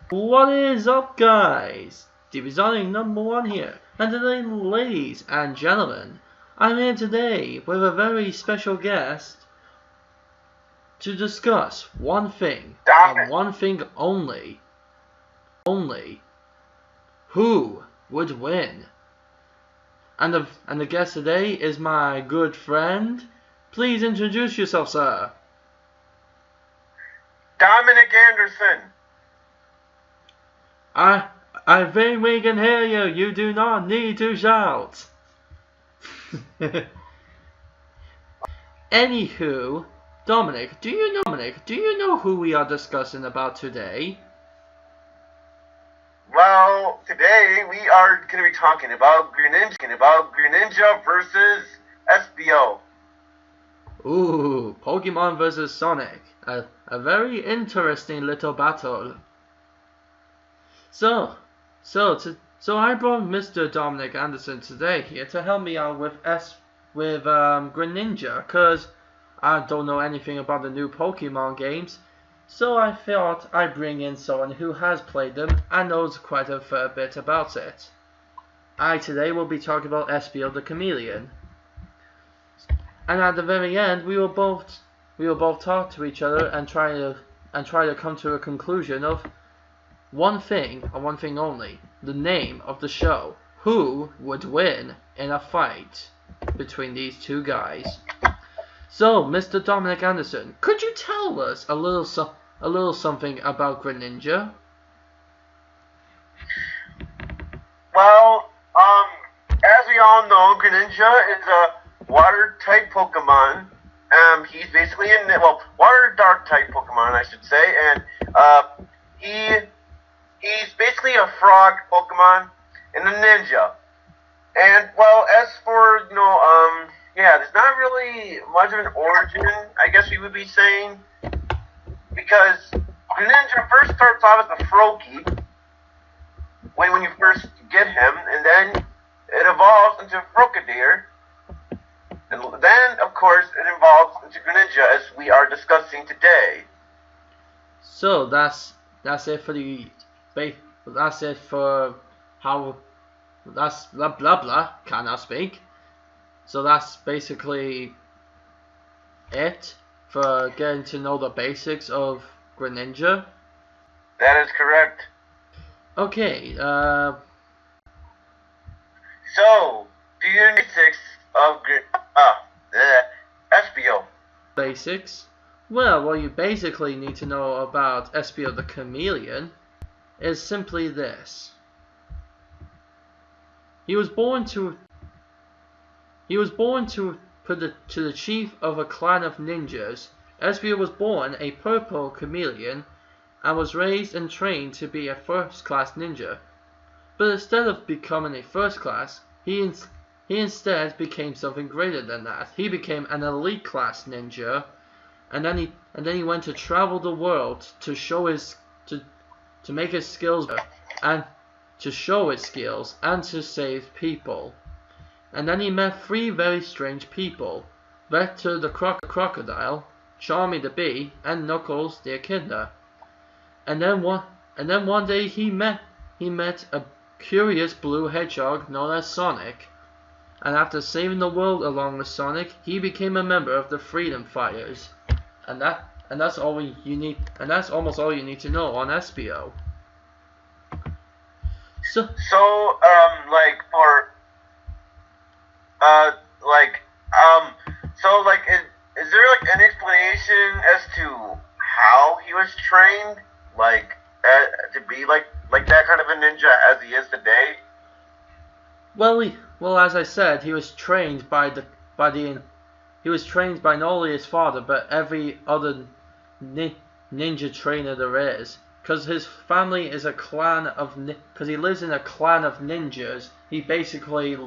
What is up, guys? Divisioning #1 here, and today, ladies and gentlemen, I'm here today with a very special guest to discuss one thing, and one thing only. Who would win? And the guest today is my good friend. Please introduce yourself, sir. Dominic Anderson. I think we can hear you. You do not need to shout. Anywho, Dominic, do you know who we are discussing about today? Well, today we are going to be talking about Greninja versus Espio. Ooh, Pokemon versus Sonic. A very interesting little battle. So I brought Mr. Dominic Anderson today here to help me out with Greninja, cause I don't know anything about the new Pokemon games. So I thought I'd bring in someone who has played them and knows quite a fair bit about it. I today will be talking about Espio the Chameleon. And at the very end, we will both talk to each other and try to come to a conclusion of one thing and one thing only: the name of the show. Who would win in a fight between these two guys? So, Mr. Dominic Anderson, could you tell us a little something about Greninja? Well, as we all know, Greninja is a water-type Pokemon. He's basically water-dark type Pokemon, I should say, and he's basically a frog Pokemon and a ninja. And well, as for there's not really much of an origin, I guess we would be saying, because Greninja first starts off as a Froakie when you first get him, and then it evolves into Frogadier, and then of course it evolves into Greninja, as we are discussing today. So that's it that's blah blah blah. Cannot speak. So that's basically it for getting to know the basics of Greninja. That is correct. Okay. So, do you know the basics of Espio? Basics? Well, what you basically need to know about Espio the Chameleon is simply this. He was born to the chief of a clan of ninjas. Espio was born a purple chameleon and was raised and trained to be a first-class ninja. But instead of becoming a first-class, he instead became something greater than that. He became an elite-class ninja, and then he went to travel the world to show to make his skills and to show his skills and to save people. And then he met three very strange people: Vector the crocodile, Charmy the bee, and Knuckles the echidna. And then one day he met a curious blue hedgehog known as Sonic. And after saving the world along with Sonic, he became a member of the Freedom Fighters. And that's almost all you need to know on Espio. Is there an explanation as to how he was trained, to be like that kind of a ninja as he is today? Well, as I said, he was trained by not only his father but every other ninja trainer there is. Because his family is because he lives in a clan of ninjas, he basically,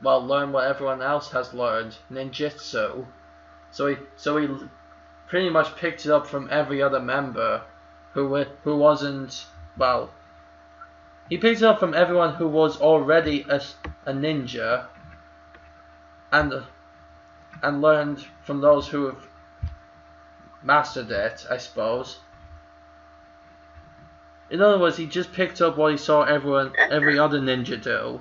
learned what everyone else has learned, ninjutsu. So he pretty much picked it up from every other member who wasn't, he picked it up from everyone who was already a ninja, and learned from those who have mastered it, I suppose. In other words, he just picked up what he saw every other ninja do.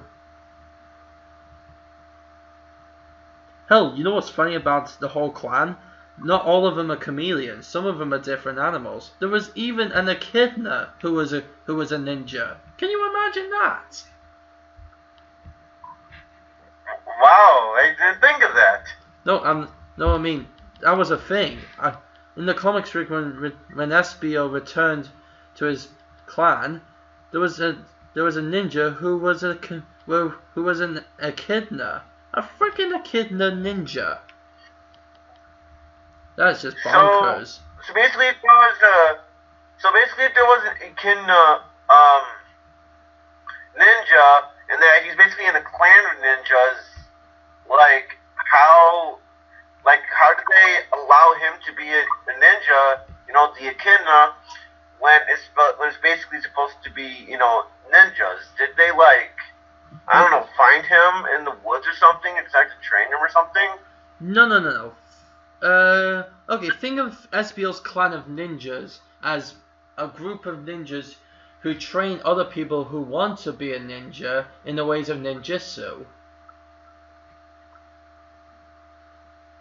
Hell, you know what's funny about the whole clan? Not all of them are chameleons. Some of them are different animals. There was even an echidna who was a ninja. Can you imagine that? Wow, I didn't think of that. No, I mean that was a thing. In the comic strip, when Espio returned to his clan, there was a ninja who was an echidna, a freaking echidna ninja. That's just bonkers. So basically, if there was an echidna ninja, and that he's basically in a clan of ninjas, how did they allow him to be a ninja? You know, the echidna, when it's basically supposed to be, you know, ninjas. Did they I don't know, find him in the woods or something and decide to train him or something? No. Okay, think of Espio's clan of ninjas as a group of ninjas who train other people who want to be a ninja in the ways of ninjutsu.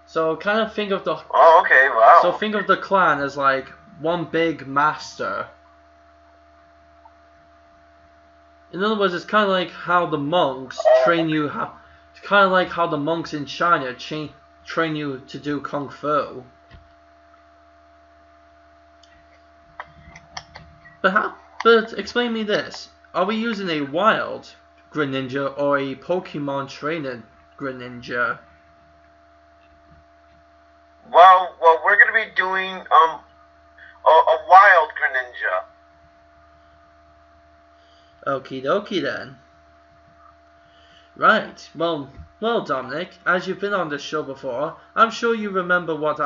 So kind of think of the... Oh, okay, wow. So think of the clan as like one big master. In other words, it's kind of like how the monks train you... It's kind of like how the monks in China train you to do kung fu. But explain me this. Are we using a wild Greninja or a Pokemon trainer Greninja? Well, we're gonna be doing a wild Greninja. Okie dokie then. Right. Well, Dominic, as you've been on this show before, I'm sure you remember what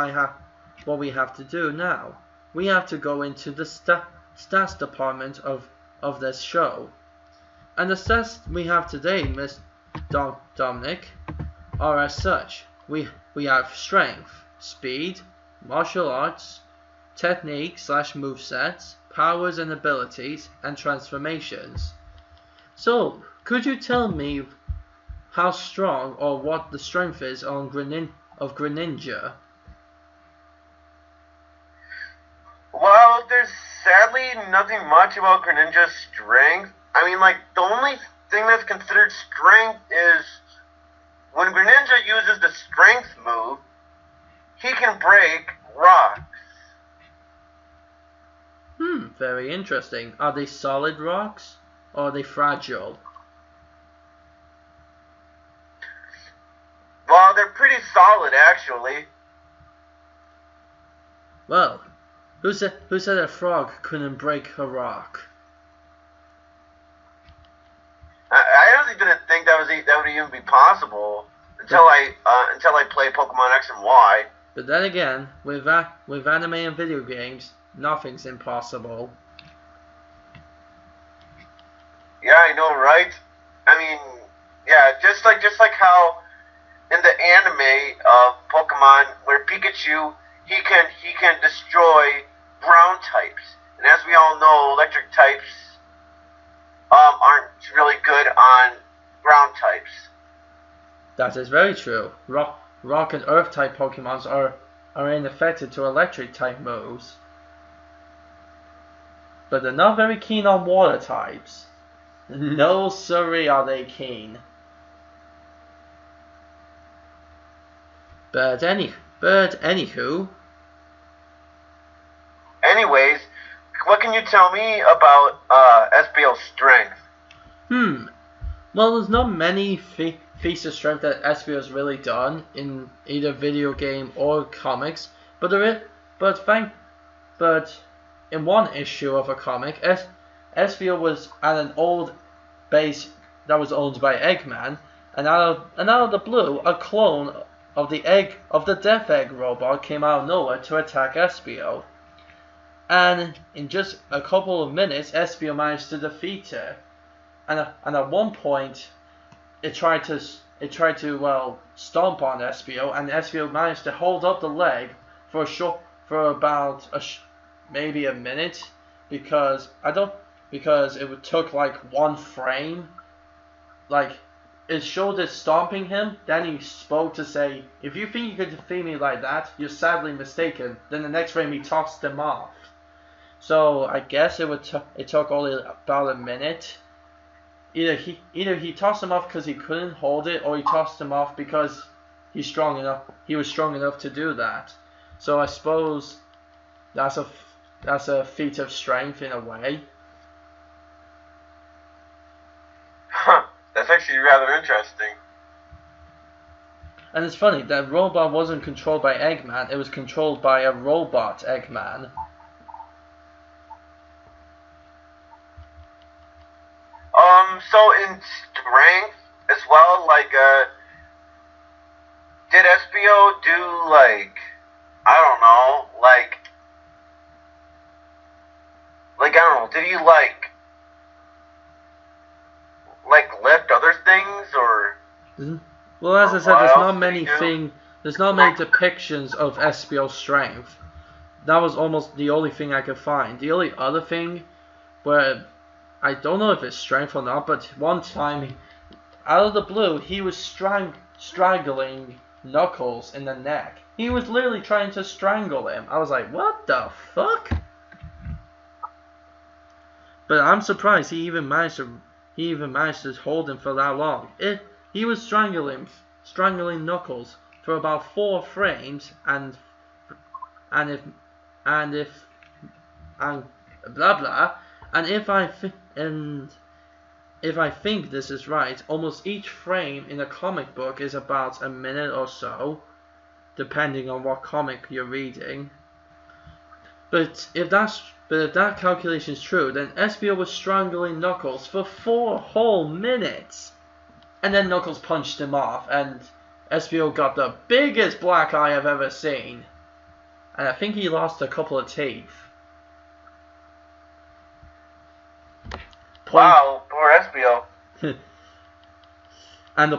we have to do now. We have to go into the stats department of this show. And the stats we have today, Miss Dominic, are as such. We have strength, speed, martial arts, technique/movesets, powers and abilities, and transformations. So, could you tell me how strong or what the strength is of Greninja? Well, there's sadly nothing much about Greninja's strength. I mean, the only thing that's considered strength is when Greninja uses the strength move, he can break rocks. Very interesting. Are they solid rocks or are they fragile? Well, they're pretty solid, actually. Well, who said a frog couldn't break a rock? I honestly didn't think that would even be possible until I played Pokemon X and Y. But then again, with anime and video games, nothing's impossible. Yeah, I know, right? I mean, yeah, just like how in the anime of Pokemon, where Pikachu he can destroy ground types, and as we all know, electric types aren't really good on ground types. That is very true. Rock and Earth type Pokemons are unaffected to electric type moves, but they're not very keen on water types. No siree are they keen. But anywho. Anyways, what can you tell me about Espio's strength? Well, there's not many feats of strength that Espio has really done in either video game or comics, but in one issue of a comic, Espio was at an old base that was owned by Eggman, and out of the blue, a clone of the Death Egg robot came out of nowhere to attack Espio. And in just a couple of minutes, Espio managed to defeat it. And at one point, it tried to stomp on Espio, and Espio managed to hold up the leg for about maybe a minute, because I don't because it took like one frame. Like, it showed it stomping him, then he spoke to say, if you think you could defeat me like that, you're sadly mistaken. Then the next frame he tossed him off. So I guess it took only about a minute. Either he tossed him off because he couldn't hold it, or he tossed him off because he was strong enough to do that. So I suppose that's a feat of strength in a way. Huh. That's actually rather interesting. And it's funny, that robot wasn't controlled by Eggman, it was controlled by a robot Eggman. So in strength as well, like, did Espio do, like, I don't know, I don't know, did he, like lift other things, or? Well, as I said, there's not many depictions of Espio's strength. That was almost the only thing I could find. The only other thing, where I don't know if it's strength or not, but one time, out of the blue, he was strangling Knuckles in the neck. He was literally trying to strangle him. I was like, what the fuck? But I'm surprised he even managed to hold him for that long. He was strangling Knuckles for about 4 frames, and if I think this is right, almost each frame in a comic book is about a minute or so, depending on what comic you're reading. But if that calculation is true, then Espio was strangling Knuckles for 4 whole minutes. And then Knuckles punched him off, and Espio got the biggest black eye I've ever seen. And I think he lost a couple of teeth. Wow, poor Espio. And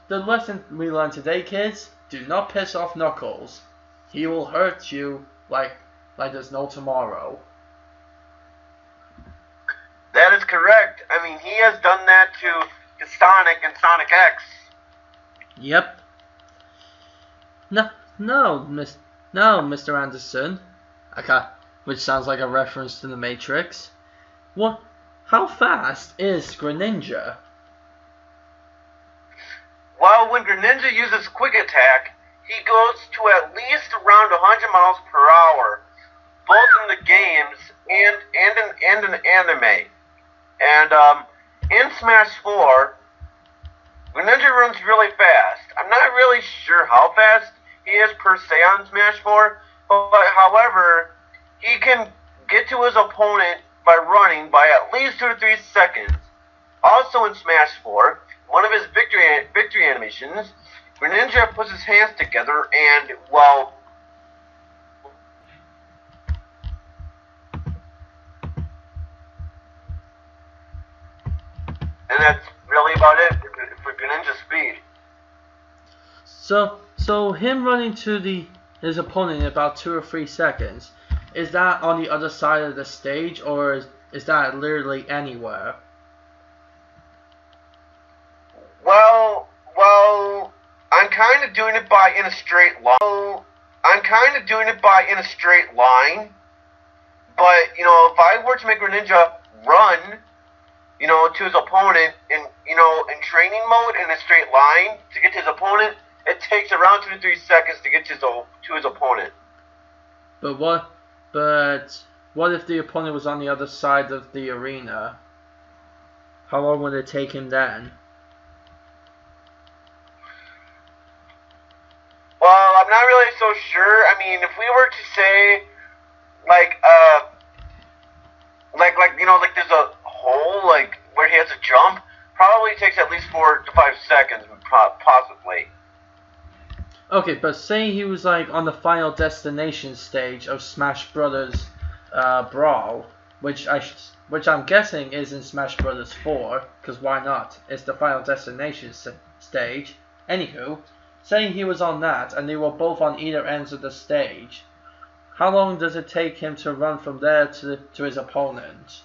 the lesson we learned today, kids, do not piss off Knuckles. He will hurt you like there's no tomorrow. That is correct. I mean, he has done that to Sonic and Sonic X. Yep. No, Mr. Anderson. Okay, which sounds like a reference to the Matrix. What? How fast is Greninja? Well, when Greninja uses Quick Attack, he goes to at least around 100 miles per hour, both in the games and in anime. And in Smash 4, Greninja runs really fast. I'm not really sure how fast he is per se on Smash 4, but however, he can get to his opponent by running by at least 2 to 3 seconds. Also in Smash 4, one of his victory animations, Greninja puts his hands together and, well, and that's really about it for Greninja's speed. So him running to his opponent in about 2 or 3 seconds, is that on the other side of the stage, or is that literally anywhere? Well, I'm kind of doing it in a straight line. But, you know, if I were to make Greninja run, you know, to his opponent in training mode in a straight line to get to his opponent, it takes around 2 to 3 seconds to get to his opponent. But what if the opponent was on the other side of the arena? How long would it take him then? Well, I'm not really so sure. I mean, if we were to say, there's a hole, where he has to jump, probably takes at least 4 to 5 seconds, possibly. Okay, but say he was on the Final Destination stage of Smash Brothers Brawl, which I'm guessing is in Smash Brothers 4, because why not? It's the Final Destination stage. Anywho, say he was on that, and they were both on either ends of the stage. How long does it take him to run from there to his opponent?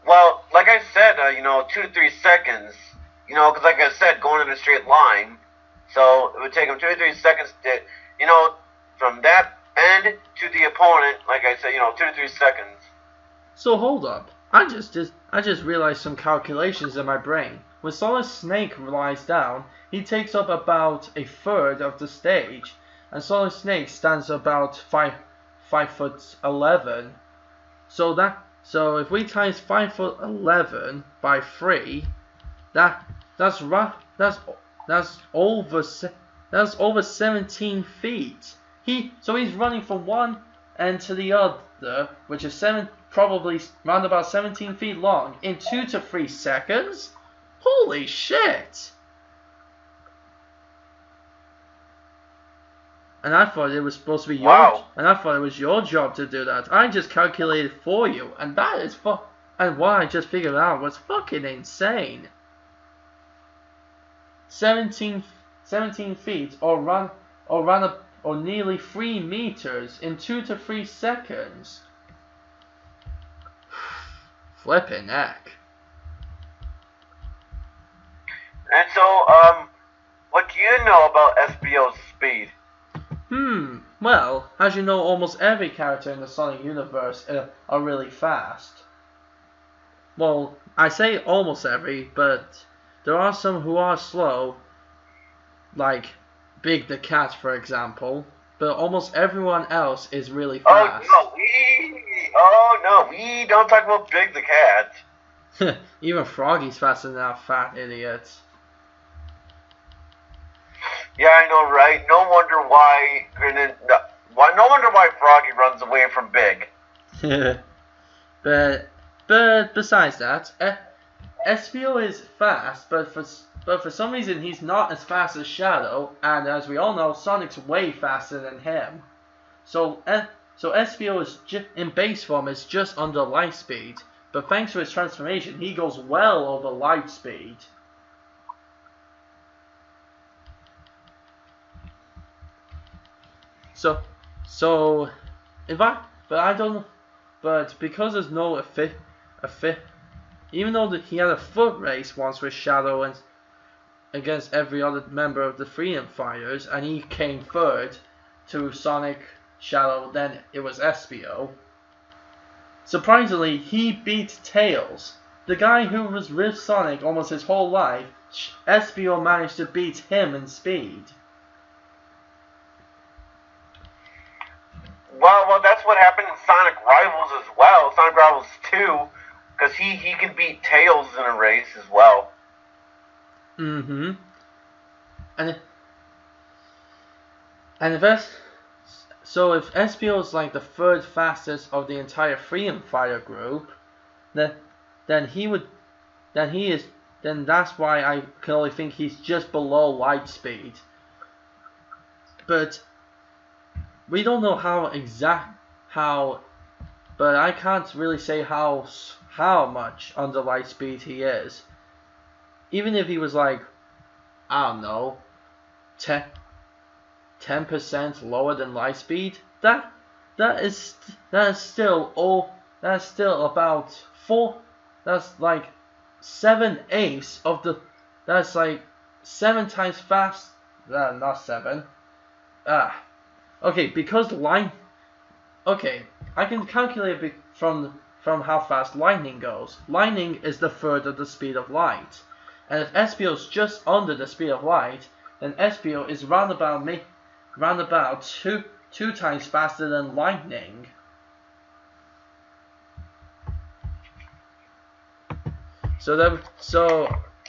Well, like I said, 2 to 3 seconds. Because like I said, going in a straight line, so it would take him 2 to 3 seconds to, from that end to the opponent. Like I said, 2 to 3 seconds. So hold up. I just realized some calculations in my brain. When Solid Snake lies down, he takes up about a third of the stage, and Solid Snake stands about 5'11". So if we times 5'11" by 3, that's over 17 feet. So he's running from one end to the other, which is probably round about 17 feet long, in 2 to 3 seconds. Holy shit! And I thought it was supposed to be your job to do that. I just calculated for you, and and what I just figured out was fucking insane. 17 feet, or nearly 3 meters in 2 to 3 seconds. Flippin' heck. And so, what do you know about Espio's speed? Well, as you know, almost every character in the Sonic universe are really fast. Well, I say almost every, but there are some who are slow, like Big the Cat, for example. But almost everyone else is really fast. Oh no, we don't talk about Big the Cat. Even Froggy's faster than that fat idiot. Yeah, I know, right? No wonder why Froggy runs away from Big. but besides that, Espio is fast, but for some reason he's not as fast as Shadow, and as we all know, Sonic's way faster than him. So Espio is in base form is just under light speed, but thanks to his transformation, he goes well over light speed. But because there's no even though he had a foot race once with Shadow and against every other member of the Freedom Fighters, and he came third to Sonic, Shadow, then it was Espio. Surprisingly, he beat Tails. The guy who was with Sonic almost his whole life, Espio managed to beat him in speed. Well, that's what happened in Sonic Rivals as well. Sonic Rivals 2, because he can beat Tails in a race as well. And if Espio is like the third fastest of the entire Freedom Fighter group, then that's why I can only think he's just below light speed. But we don't know but I can't really say how much under light speed he is. Even if he was like, I don't know, 10% lower than light speed, that is still about 4. That's like 7/8 of the. That's like 7 times fast. Not 7. Okay, because okay, I can calculate it from how fast lightning goes. Lightning is the third of the speed of light, and if Espio is just under the speed of light, then Espio is round about two times faster than lightning. So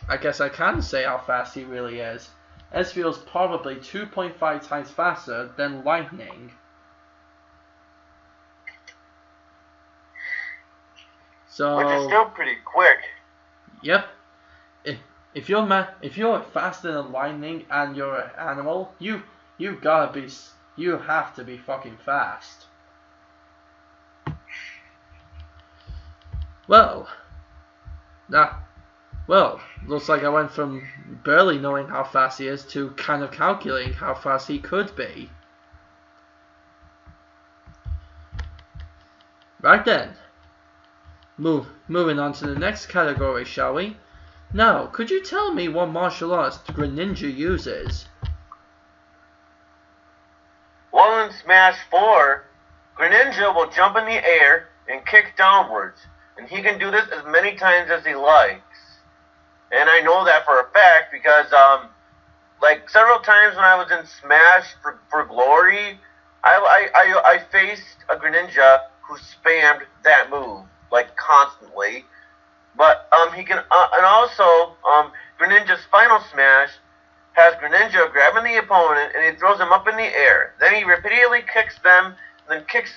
I guess I can say how fast he really is. Espio is probably 2.5 times faster than lightning. So, which is still pretty quick. Yep. If you're faster than lightning and you're an animal, you have to be fucking fast. Well, looks like I went from barely knowing how fast he is to kind of calculating how fast he could be. Right then. Moving on to the next category, shall we? Now, could you tell me what martial arts the Greninja uses? Well, in Smash 4, Greninja will jump in the air and kick downwards, and he can do this as many times as he likes. And I know that for a fact because, like several times when I was in Smash for Glory, I faced a Greninja who spammed that move like constantly. But he can, and also Greninja's final Smash has Greninja grabbing the opponent and he throws them up in the air. Then he repeatedly kicks them, and then kicks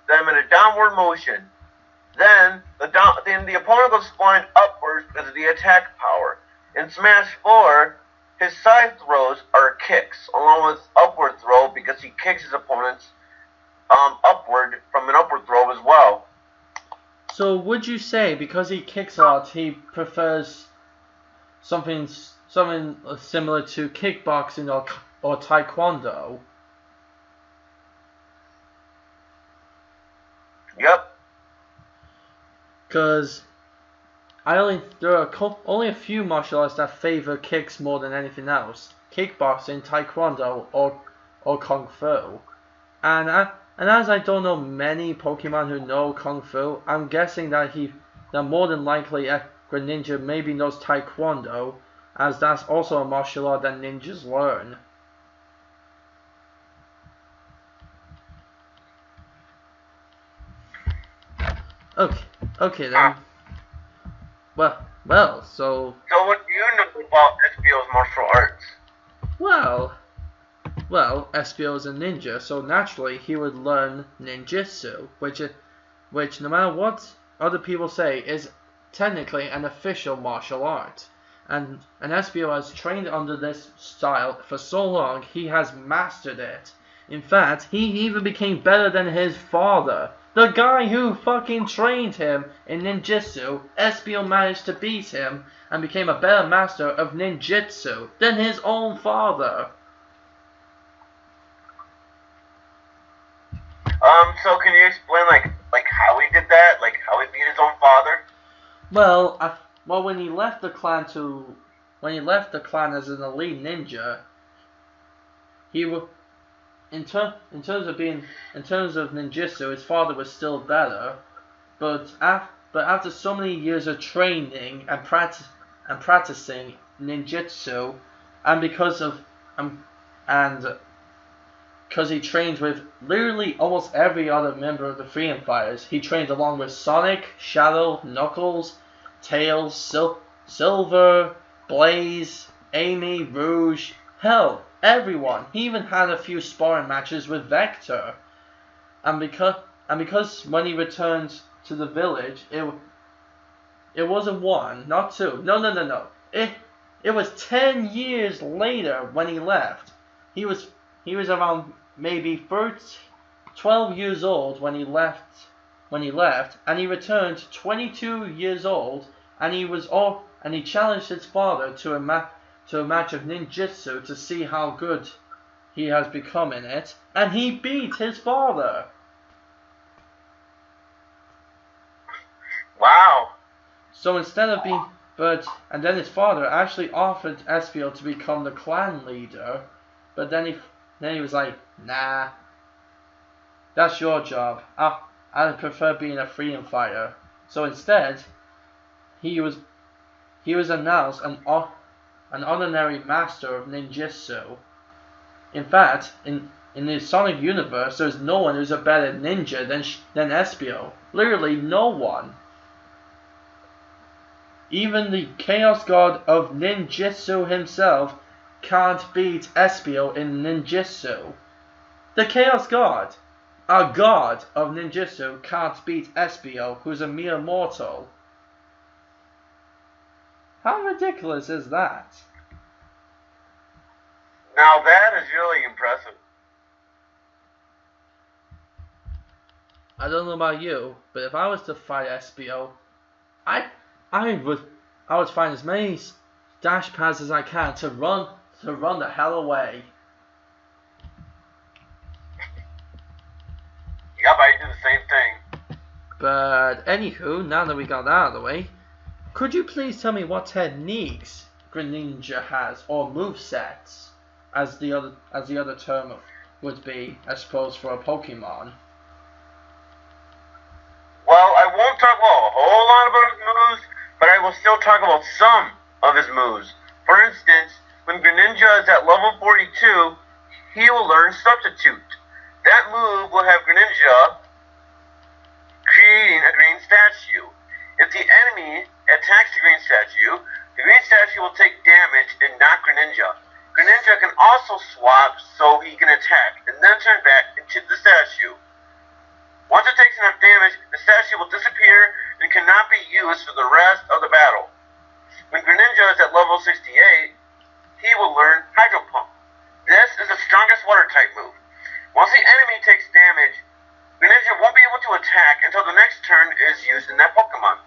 them in a downward motion. Then the opponent goes flying upwards because of the attack power. In Smash 4, his side throws are kicks, along with upward throw because he kicks his opponents upward from an upward throw as well. So would you say because he kicks a lot, he prefers something similar to kickboxing or taekwondo? Yep. Because there are only a few martial arts that favor kicks more than anything else: kickboxing, taekwondo, or kung fu. And as I don't know many Pokemon who know kung fu, I'm guessing that more than likely Greninja maybe knows taekwondo, as that's also a martial art that ninjas learn. Okay then. Well, so... So what do you know about Espio's martial arts? Well, Espio is a ninja, so naturally he would learn ninjutsu, which no matter what other people say, is technically an official martial art. And Espio has trained under this style for so long, he has mastered it. In fact, he even became better than his father. The guy who fucking trained him in ninjutsu, Espio managed to beat him and became a better master of ninjutsu than his own father. So can you explain like how he did that? Like how he beat his own father? Well, when he left the clan as an elite ninja, in terms of ninjutsu, his father was still better, but after so many years of training and practicing ninjutsu, and because he trained with literally almost every other member of the Freedom Fighters, he trained along with Sonic, Shadow, Knuckles, Tails, Silver, Blaze, Amy, Rouge, hell, everyone. He even had a few sparring matches with Vector. And because when he returned to the village, it wasn't one, not two. No. It was 10 years later when he left. He was around maybe 12 years old when he left, and he returned 22 years old, and he challenged his father to a match of ninjutsu to see how good he has become in it, and he beat his father. Wow. So instead of being, and then his father actually offered Espio to become the clan leader, but then he was like, nah, that's your job. I prefer being a freedom fighter. So instead, he was announced an honorary master of ninjutsu. In fact, in the Sonic universe, there's no one who's a better ninja than Espio. Literally no one. Even the Chaos God of Ninjutsu himself can't beat Espio in ninjutsu. The Chaos God, a god of ninjutsu, can't beat Espio, who's a mere mortal. How ridiculous is that? Now that is really impressive. I don't know about you, but if I was to fight Espio, I would find as many dash pads as I can to run the hell away. Yep, I do the same thing. But anywho, now that we got that out of the way, could you please tell me what techniques Greninja has, or movesets, as the other term would be, I suppose, for a Pokemon? Well, I won't talk about a whole lot about his moves, but I will still talk about some of his moves. For instance, when Greninja is at level 42, he will learn Substitute. That move will have Greninja creating a green statue. If the enemy attacks the green statue will take damage and not Greninja. Greninja can also swap so he can attack and then turn back into the statue. Once it takes enough damage, the statue will disappear and cannot be used for the rest of the battle. When Greninja is at level 68, he will learn Hydro Pump. This is the strongest water type move. Once the enemy takes damage, Greninja won't be able to attack until the next turn is used in that Pokemon.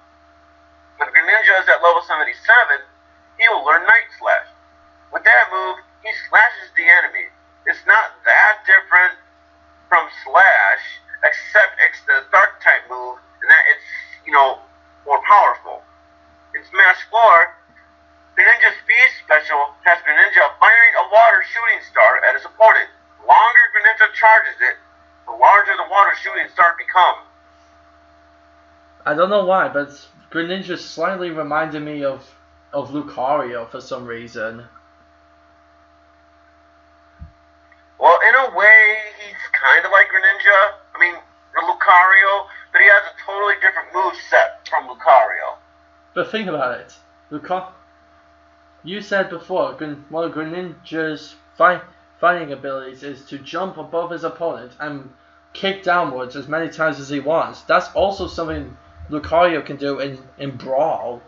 When Greninja is at level 77, he will learn Night Slash. With that move, he slashes the enemy. It's not that different from Slash, except it's the Dark type move, and that it's, more powerful. In Smash 4, Greninja's Speed Special has Greninja firing a water shooting star at his opponent. The longer Greninja charges it, the larger the water shooting star becomes. I don't know why, but Greninja slightly reminded me of Lucario for some reason. Well, in a way, he's kind of like Greninja. I mean, Lucario, but he has a totally different move set from Lucario. But think about it. You said before, one of Greninja's fighting abilities is to jump above his opponent and kick downwards as many times as he wants. That's also something Lucario can do in Brawl,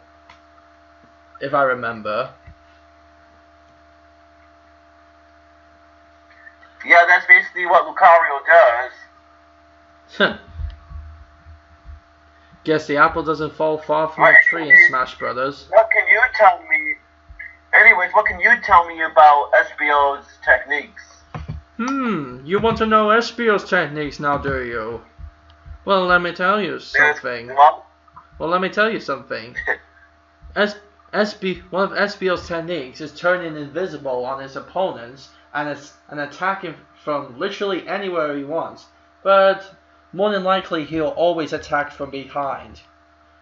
if I remember. Yeah, that's basically what Lucario does. Guess the apple doesn't fall far from the tree in Smash Brothers. What can you tell me? Anyways, what can you tell me about Espio's techniques? You want to know Espio's techniques now, do you? Well, let me tell you something. Well, let me tell you something. One of Espio's techniques is turning invisible on his opponents and attacking from literally anywhere he wants. But more than likely, he'll always attack from behind.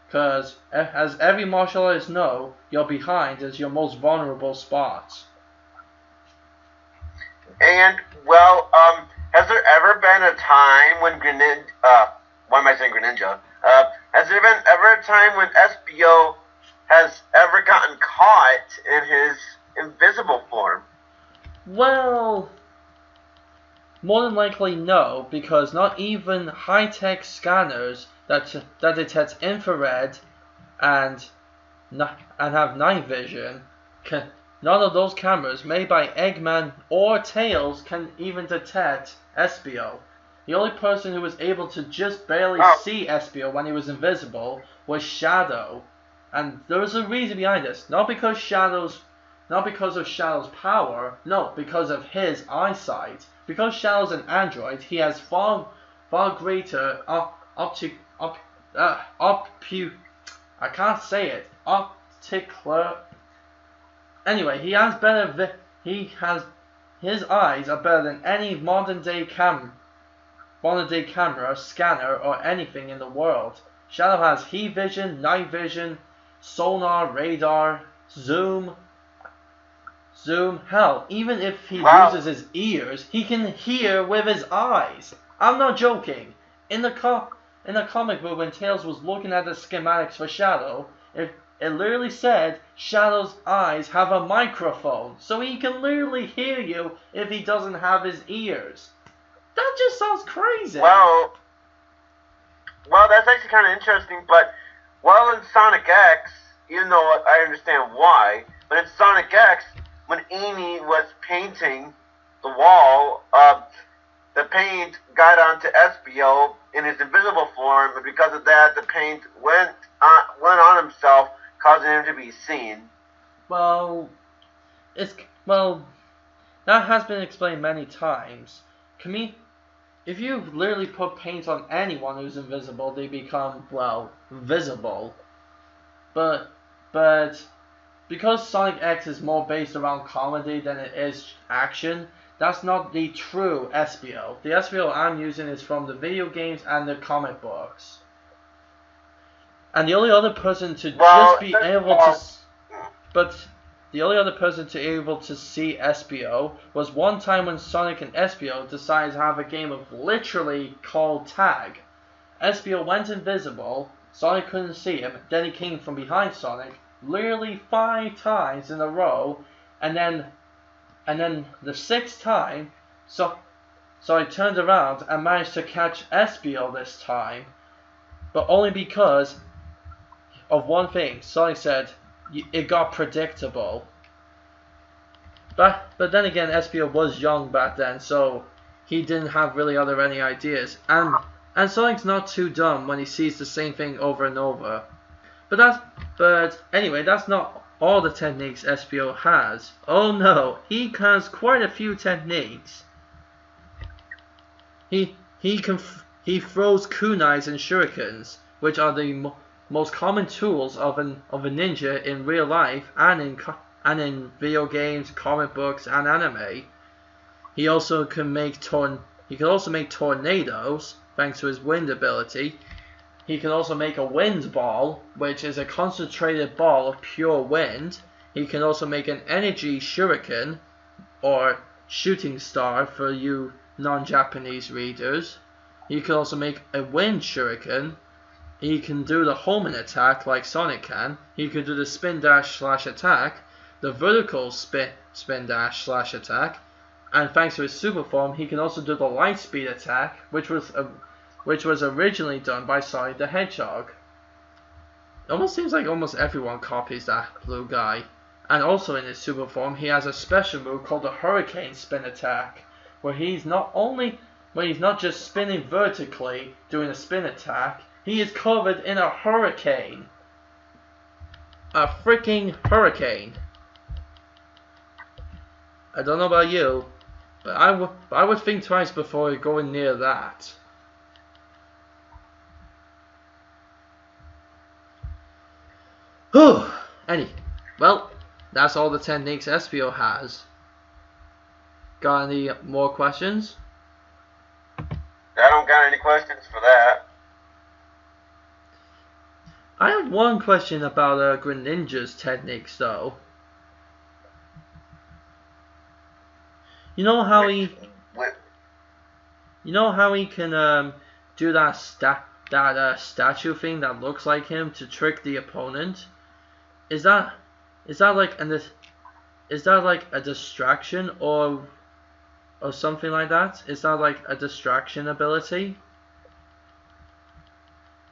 Because, as every martial artist knows, your behind is your most vulnerable spot. And, well, has there ever been a time when why am I saying Greninja? Has there been ever a time when Espio has ever gotten caught in his invisible form? Well, more than likely no, because not even high-tech scanners that detect infrared and have night vision, none of those cameras made by Eggman or Tails can even detect Espio. The only person who was able to just barely see Espio when he was invisible was Shadow, and there was a reason behind this. Not because of Shadow's power, no, because of his eyesight. Because Shadow's an android, he has far greater optical. Anyway, his eyes are better than any modern day camera, scanner, or anything in the world. Shadow has heat vision, night vision, sonar, radar, zoom. Hell, even if he loses his ears, he can hear with his eyes. I'm not joking. In the comic book, when Tails was looking at the schematics for Shadow, it literally said Shadow's eyes have a microphone, so he can literally hear you if he doesn't have his ears. That just sounds crazy. Well, that's actually kind of interesting, but in Sonic X, even though I understand why, but in Sonic X, when Amy was painting the wall, the paint got onto Espio in his invisible form, and because of that, the paint went on himself, causing him to be seen. Well, that has been explained many times. if you literally put paint on anyone who's invisible, they become, well, visible. But because Sonic X is more based around comedy than it is action, that's not the true Espio. The Espio I'm using is from the video games and the comic books. And the only other person to just be able to... But the only other person to be able to see Espio was one time when Sonic and Espio decided to have a game of literally called Tag. Espio went invisible, Sonic couldn't see him, then he came from behind Sonic, literally 5 times in a row, and then the 6th time, so I turned around and managed to catch Espio this time, but only because of one thing. Sonic said it got predictable. But then again, Espio was young back then, so he didn't have really any ideas. And Sonic's not too dumb when he sees the same thing over and over. But anyway, that's not all the techniques Espio has. Oh no, he has quite a few techniques. He throws kunais and shurikens, which are the most common tools of a ninja in real life and in video games, comic books, and anime. He also can make tornadoes thanks to his wind ability. He can also make a wind ball, which is a concentrated ball of pure wind. He can also make an energy shuriken, or shooting star for you non-Japanese readers. He can also make a wind shuriken. He can do the homing attack like Sonic can. He can do the spin dash slash attack, the vertical spin dash slash attack, and thanks to his super form, he can also do the light speed attack, which was originally done by Sonic the Hedgehog. It almost seems like almost everyone copies that blue guy. And also in his super form, he has a special move called the Hurricane Spin attack, where he's not just spinning vertically doing a spin attack, he is covered in a hurricane. A freaking hurricane. I don't know about you, but I would think twice before going near that. Whew. Well, that's all the techniques Espio has. Got any more questions? I don't got any questions for that. I have one question about Greninja's techniques, though. You know how he can do that statue thing that looks like him to trick the opponent? Is that like a distraction or something like that? Is that like a distraction ability?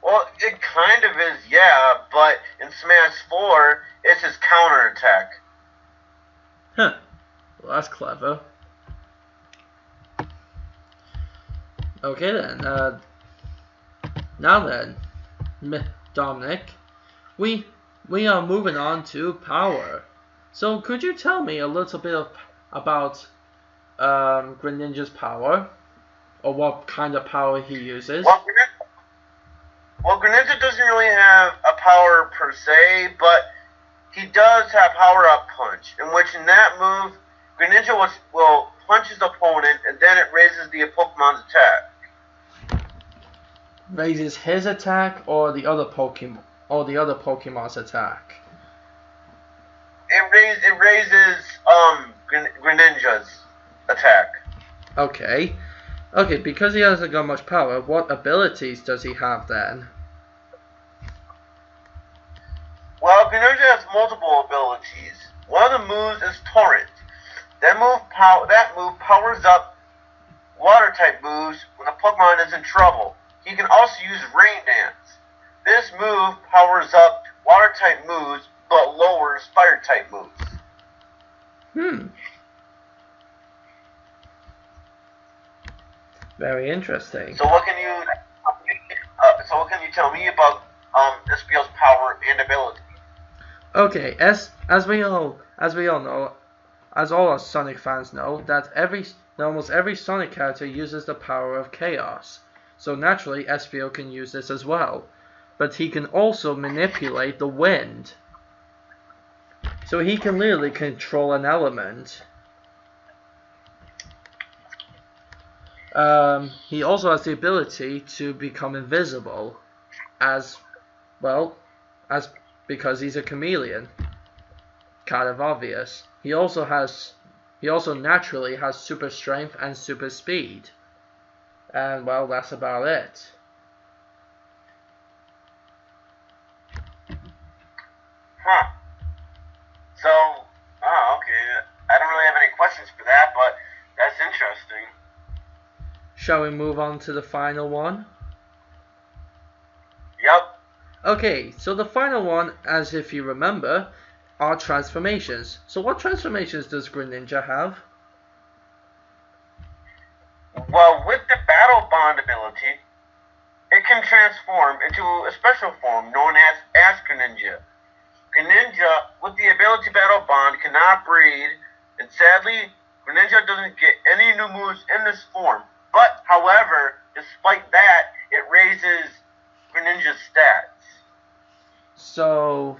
Well, it kind of is, yeah, but in Smash 4, it's his counter attack. Huh. Well, that's clever. Okay then. Now then, Dominic, we are moving on to power. So could you tell me a little bit about Greninja's power, or what kind of power he uses? Well, Greninja doesn't really have a power per se, but he does have Power Up Punch, in which in that move, Greninja will punch his opponent, and then it raises the Pokemon's attack. Raises his attack or the other Pokemon's attack? It raises Greninja's attack. Okay. Okay, because he hasn't got much power, what abilities does he have then? Well, Greninja has multiple abilities. One of the moves is Torrent. That move powers up water-type moves when a Pokemon is in trouble. He can also use Rain Dance. This move powers up water-type moves, but lowers fire-type moves. Very interesting. So what can you tell me about Espio's power and ability? Okay, as we all know, as all our Sonic fans know, that Now almost every Sonic character uses the power of chaos, so naturally Espio can use this as well. But he can also manipulate the wind. So he can literally control an element. He also has the ability to become invisible, because he's a chameleon. Kind of obvious. He also naturally has super strength and super speed. And well, that's about it. Huh. So, okay. I don't really have any questions for that, but that's interesting. Shall we move on to the final one? Yep. Okay, so the final one, as if you remember, are transformations. So what transformations does Greninja have? Well, with the Battle Bond ability, it can transform into a special form known as Greninja. Greninja, with the ability Battle Bond, cannot breed, and sadly, Greninja doesn't get any new moves in this form. But, however, despite that, it raises Greninja's stats. So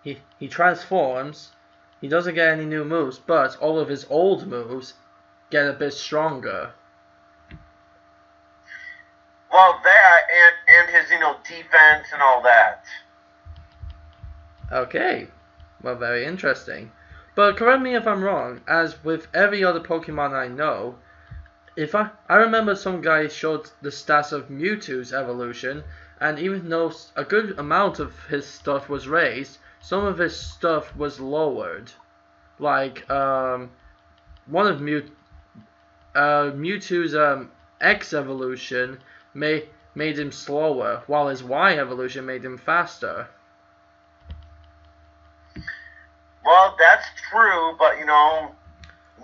he transforms, he doesn't get any new moves, but all of his old moves get a bit stronger. Well, that and his defense and all that. Okay, well, very interesting. But correct me if I'm wrong, as with every other Pokemon I know, I remember some guy showed the stats of Mewtwo's evolution, and even though a good amount of his stuff was raised, some of his stuff was lowered. Like one of Mewtwo's X evolution made him slower, while his Y evolution made him faster. Well, that's true, but none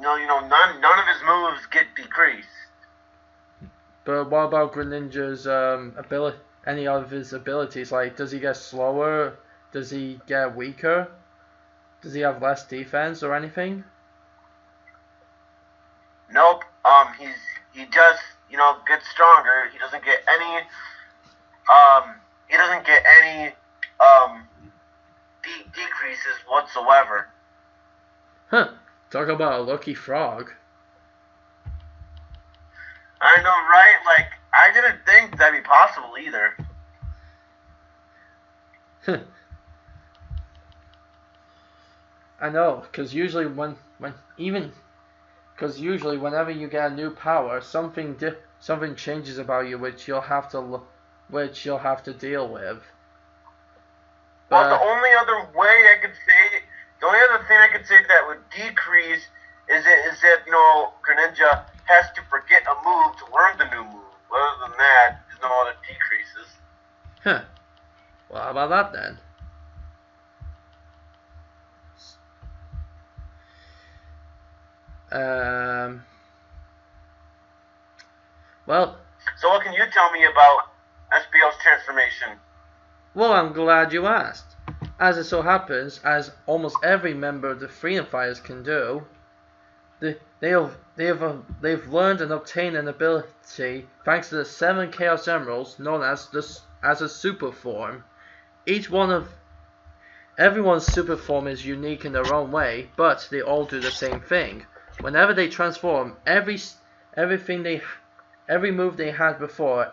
of his moves get decreased. But what about Greninja's ability? Any of his abilities? Like, does he get slower? Does he get weaker? Does he have less defense or anything? Nope. He just gets stronger. He doesn't get any decreases whatsoever. Huh. Talk about a lucky frog. I know, right? Like, I didn't think that'd be possible either. I know, because usually whenever you get a new power, something changes about you, which you'll have to deal with. Well, the only other thing I could say that would decrease is that Greninja has to forget a move to learn the new move. Other than that, there's no other decreases. Huh. Well, how about that then? Well. So what can you tell me about Espio's transformation? Well, I'm glad you asked. As it so happens, as almost every member of the Freedom Fighters can do, they've learned and obtained an ability thanks to the 7 Chaos Emeralds known as a super form. Everyone's super form is unique in their own way, but they all do the same thing. Whenever they transform, every move they had before,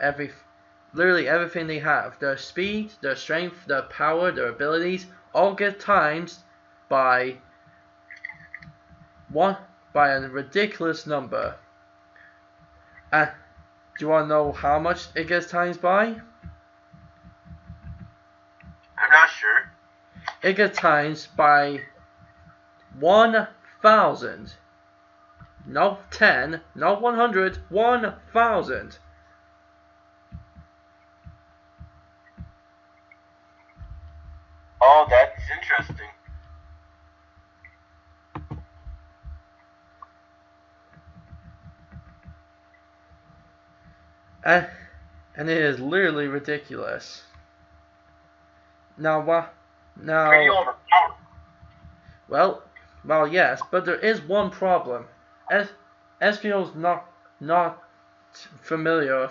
literally everything they have, their speed, their strength, their power, their abilities, all get times by a ridiculous number. Do you want to know how much it gets times by? I'm not sure. It gets times by 1,000. Not 10, not 100, 1,000. Oh, that's interesting. And it is literally ridiculous. Now, Pretty overpowered. Well, yes, but there is one problem. Espio's not familiar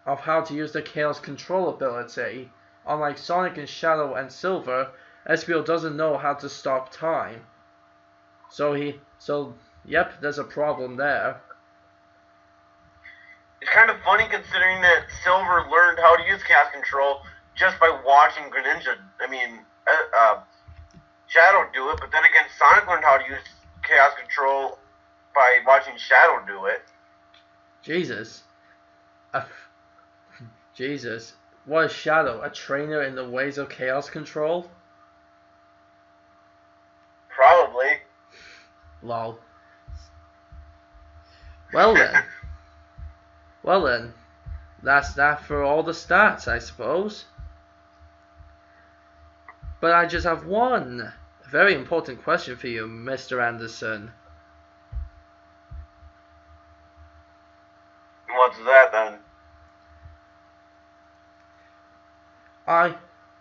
of how to use the Chaos Control ability. Unlike Sonic and Shadow and Silver, Espio doesn't know how to stop time. So yep, there's a problem there. It's kind of funny considering that Silver learned how to use Chaos Control just by watching Greninja. Shadow do it, but then again, Sonic learned how to use Chaos Control by watching Shadow do it. Jesus. Jesus. What is Shadow? A trainer in the ways of Chaos Control? Probably. Lol. Well then. That's that for all the stats, I suppose. But I just have one very important question for you, Mr. Anderson. What's that then?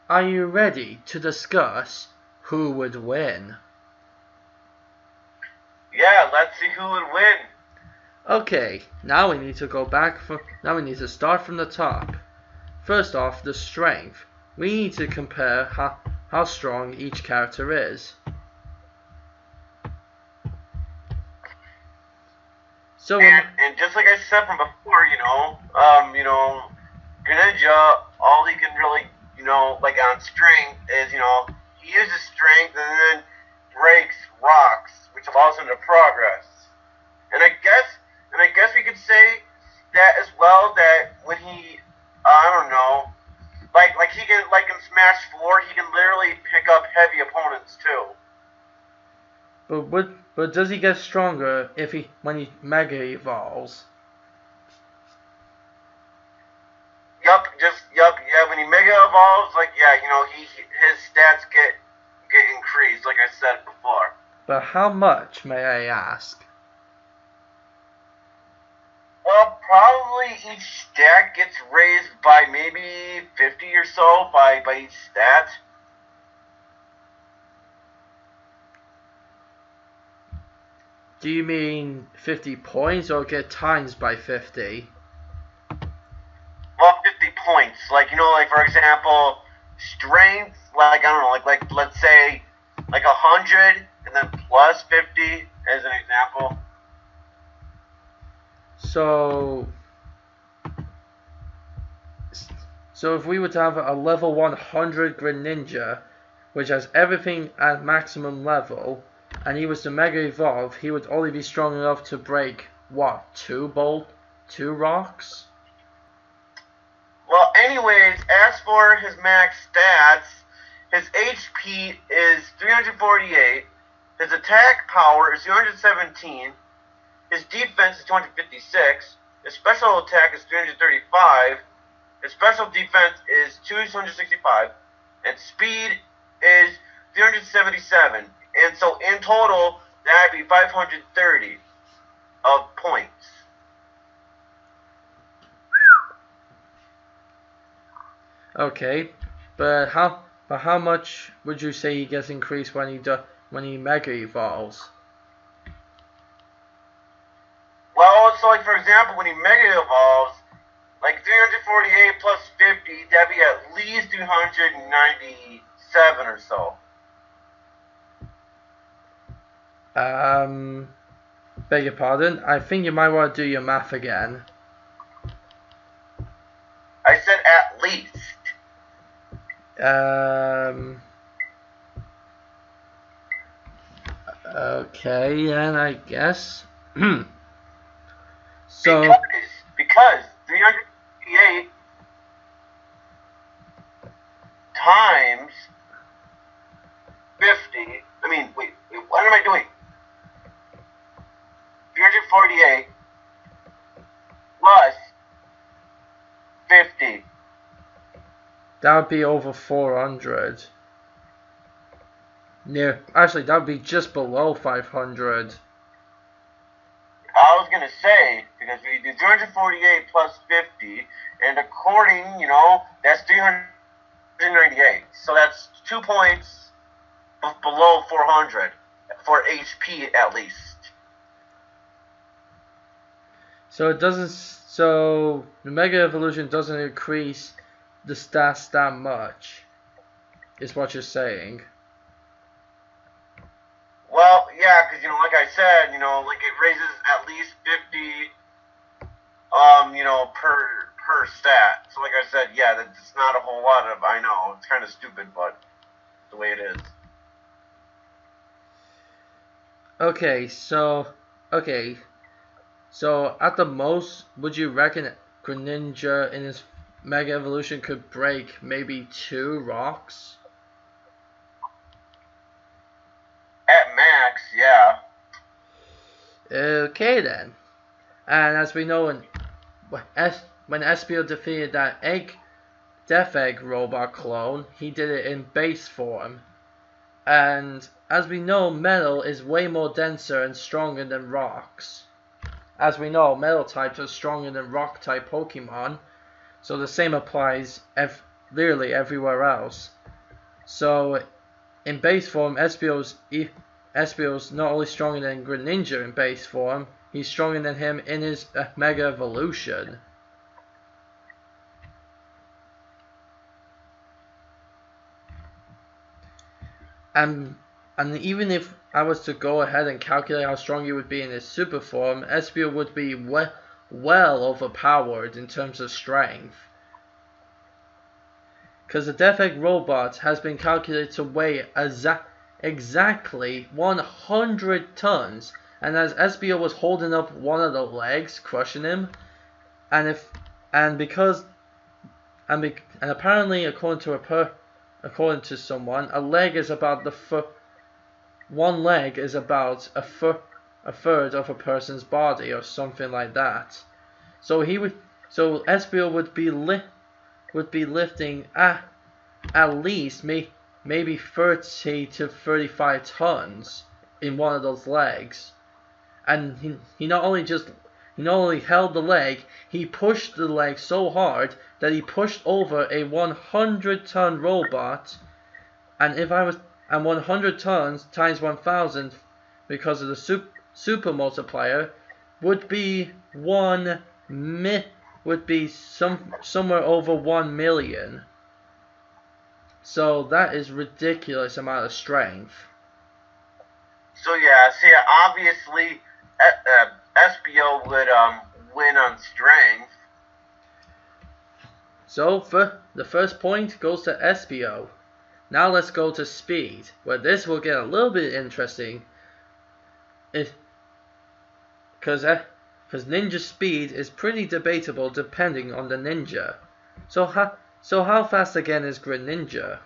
Are you ready to discuss who would win? Yeah, let's see who would win. Okay, now we need to start from the top. First off, the strength. We need to compare how strong each character is. So and just like I said from before, Greninja, all he can really, like on strength is, he uses strength and then breaks rocks, which allows him to progress. And I guess we could say that as well, that when he, I don't know, like he can, like in Smash 4, he can literally pick up heavy opponents too. But does he get stronger when he Mega Evolves? Yeah, when he Mega Evolves, his stats get increased, like I said before. But how much, may I ask? Well, probably each stat gets raised by maybe 50 or so by each stat. Do you mean 50 points or get times by 50? Well, 50 points. Like for example, strength, I don't know, like let's say, 100 and then plus 50 as an example. So if we were to have a level 100 Greninja, which has everything at maximum level, and he was to Mega Evolve, he would only be strong enough to break, what, 2 rocks? Well, anyways, as for his max stats, his HP is 348, his attack power is 217, his defense is 256, his special attack is 335, his special defense is 265, and speed is 377. And so in total, that'd be 530 of points. Okay, but how much would you say he gets increased when he Mega Evolves? Well, so for example, when he Mega Evolves, 348 plus 50, that'd be at least 297 or so. Beg your pardon? I think you might want to do your math again. I said at least. Okay, then I guess. So because 358 times 50. Wait, what am I doing? 348 plus 50. that would be over 400. Actually, that would be just below 500. I was gonna say, because we do 348 plus 50, and according, that's 398. So that's 2 points below 400 for HP at least. So it doesn't. So the Mega Evolution doesn't increase the stats that much. Is what you're saying. Well, yeah, because like I said, like it raises at least 50, per stat. So like I said, yeah, that's not a whole lot of. I know it's kind of stupid, but the way it is. Okay, so at the most, would you reckon Greninja in his Mega Evolution could break maybe 2 rocks? At max, yeah. Okay then. And as we know, when Espio defeated that Death Egg robot clone, he did it in base form. And as we know, metal is way more denser and stronger than rocks. As we know, metal types are stronger than rock type Pokemon, so the same applies literally everywhere else. So in base form, Espio's not only stronger than Greninja in base form, he's stronger than him in his Mega Evolution. And even if I was to go ahead and calculate how strong he would be in his super form, Espio would be well overpowered in terms of strength. Because the Death Egg robot has been calculated to weigh exactly 100 tons. And as Espio was holding up one of the legs, crushing him, and apparently according to someone, one leg is about a third of a person's body or something like that. So Espio would be lifting at least maybe 30 to 35 tons in one of those legs. And he not only held the leg, he pushed the leg so hard that he pushed over a 100-ton robot. And 100 tons times 1,000, because of the super multiplier, would be somewhere over 1 million. So that is ridiculous amount of strength. So yeah, obviously, Espio would win on strength. So the first point goes to Espio. Now let's go to speed, where this will get a little bit interesting. Because ninja speed is pretty debatable depending on the ninja. So how fast again is Greninja?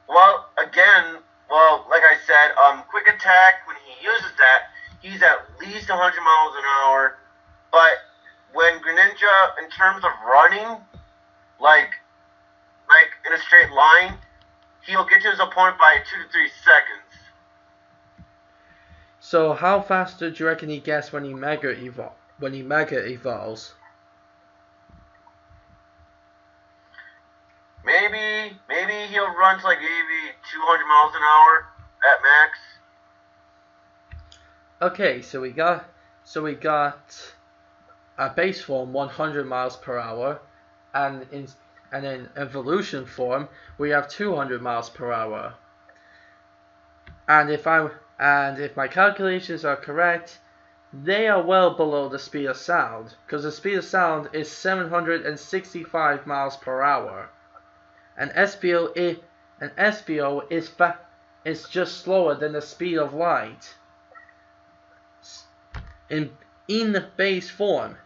Well, again, like I said, quick attack, when he uses that, he's at least 100 miles an hour. But when Greninja, in terms of running, like in a straight line, he'll get to his opponent by 2 to 3 seconds. So how fast do you reckon he gets when he mega evolves? Maybe he'll run to like maybe 200 miles an hour at max. Okay, so we got a base form 100 miles per hour, and in evolution form we have 200 miles per hour. And if my calculations are correct, they are well below the speed of sound, because the speed of sound is 765 miles per hour. And Espio is just slower than the speed of light in base form.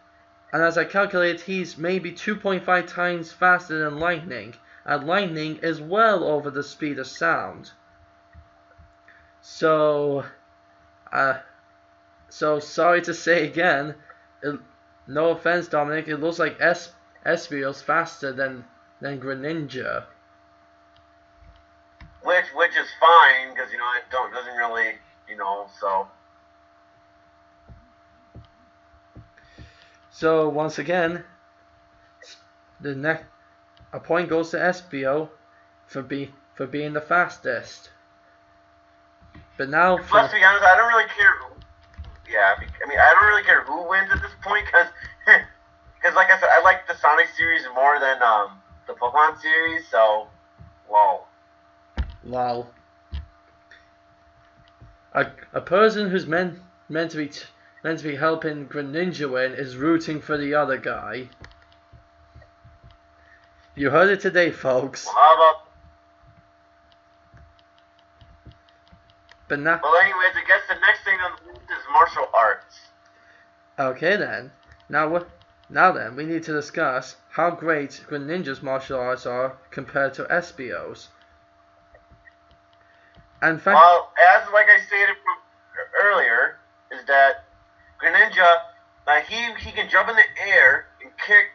And as I calculate, he's maybe 2.5 times faster than lightning, and lightning is well over the speed of sound. So sorry to say again, no offense, Dominic, it looks like Espio's faster than Greninja. Which is fine, because it doesn't really, so. So once again, a point goes to Espio for being the fastest. But now, let's be honest, I don't really care Yeah, I mean, I don't really care who wins at this point because, like I said, I like the Sonic series more than the Pokemon series. So, well, Lol. A person who's meant to be helping Greninja win is rooting for the other guy. You heard it today, folks. well, how about? But now, Well, anyways, I guess the next thing on the list is martial arts. okay then. Now then, we need to discuss how great Greninja's martial arts are compared to Espio's. In fact, Well, as like I stated earlier, is that Greninja, he can jump in the air and kick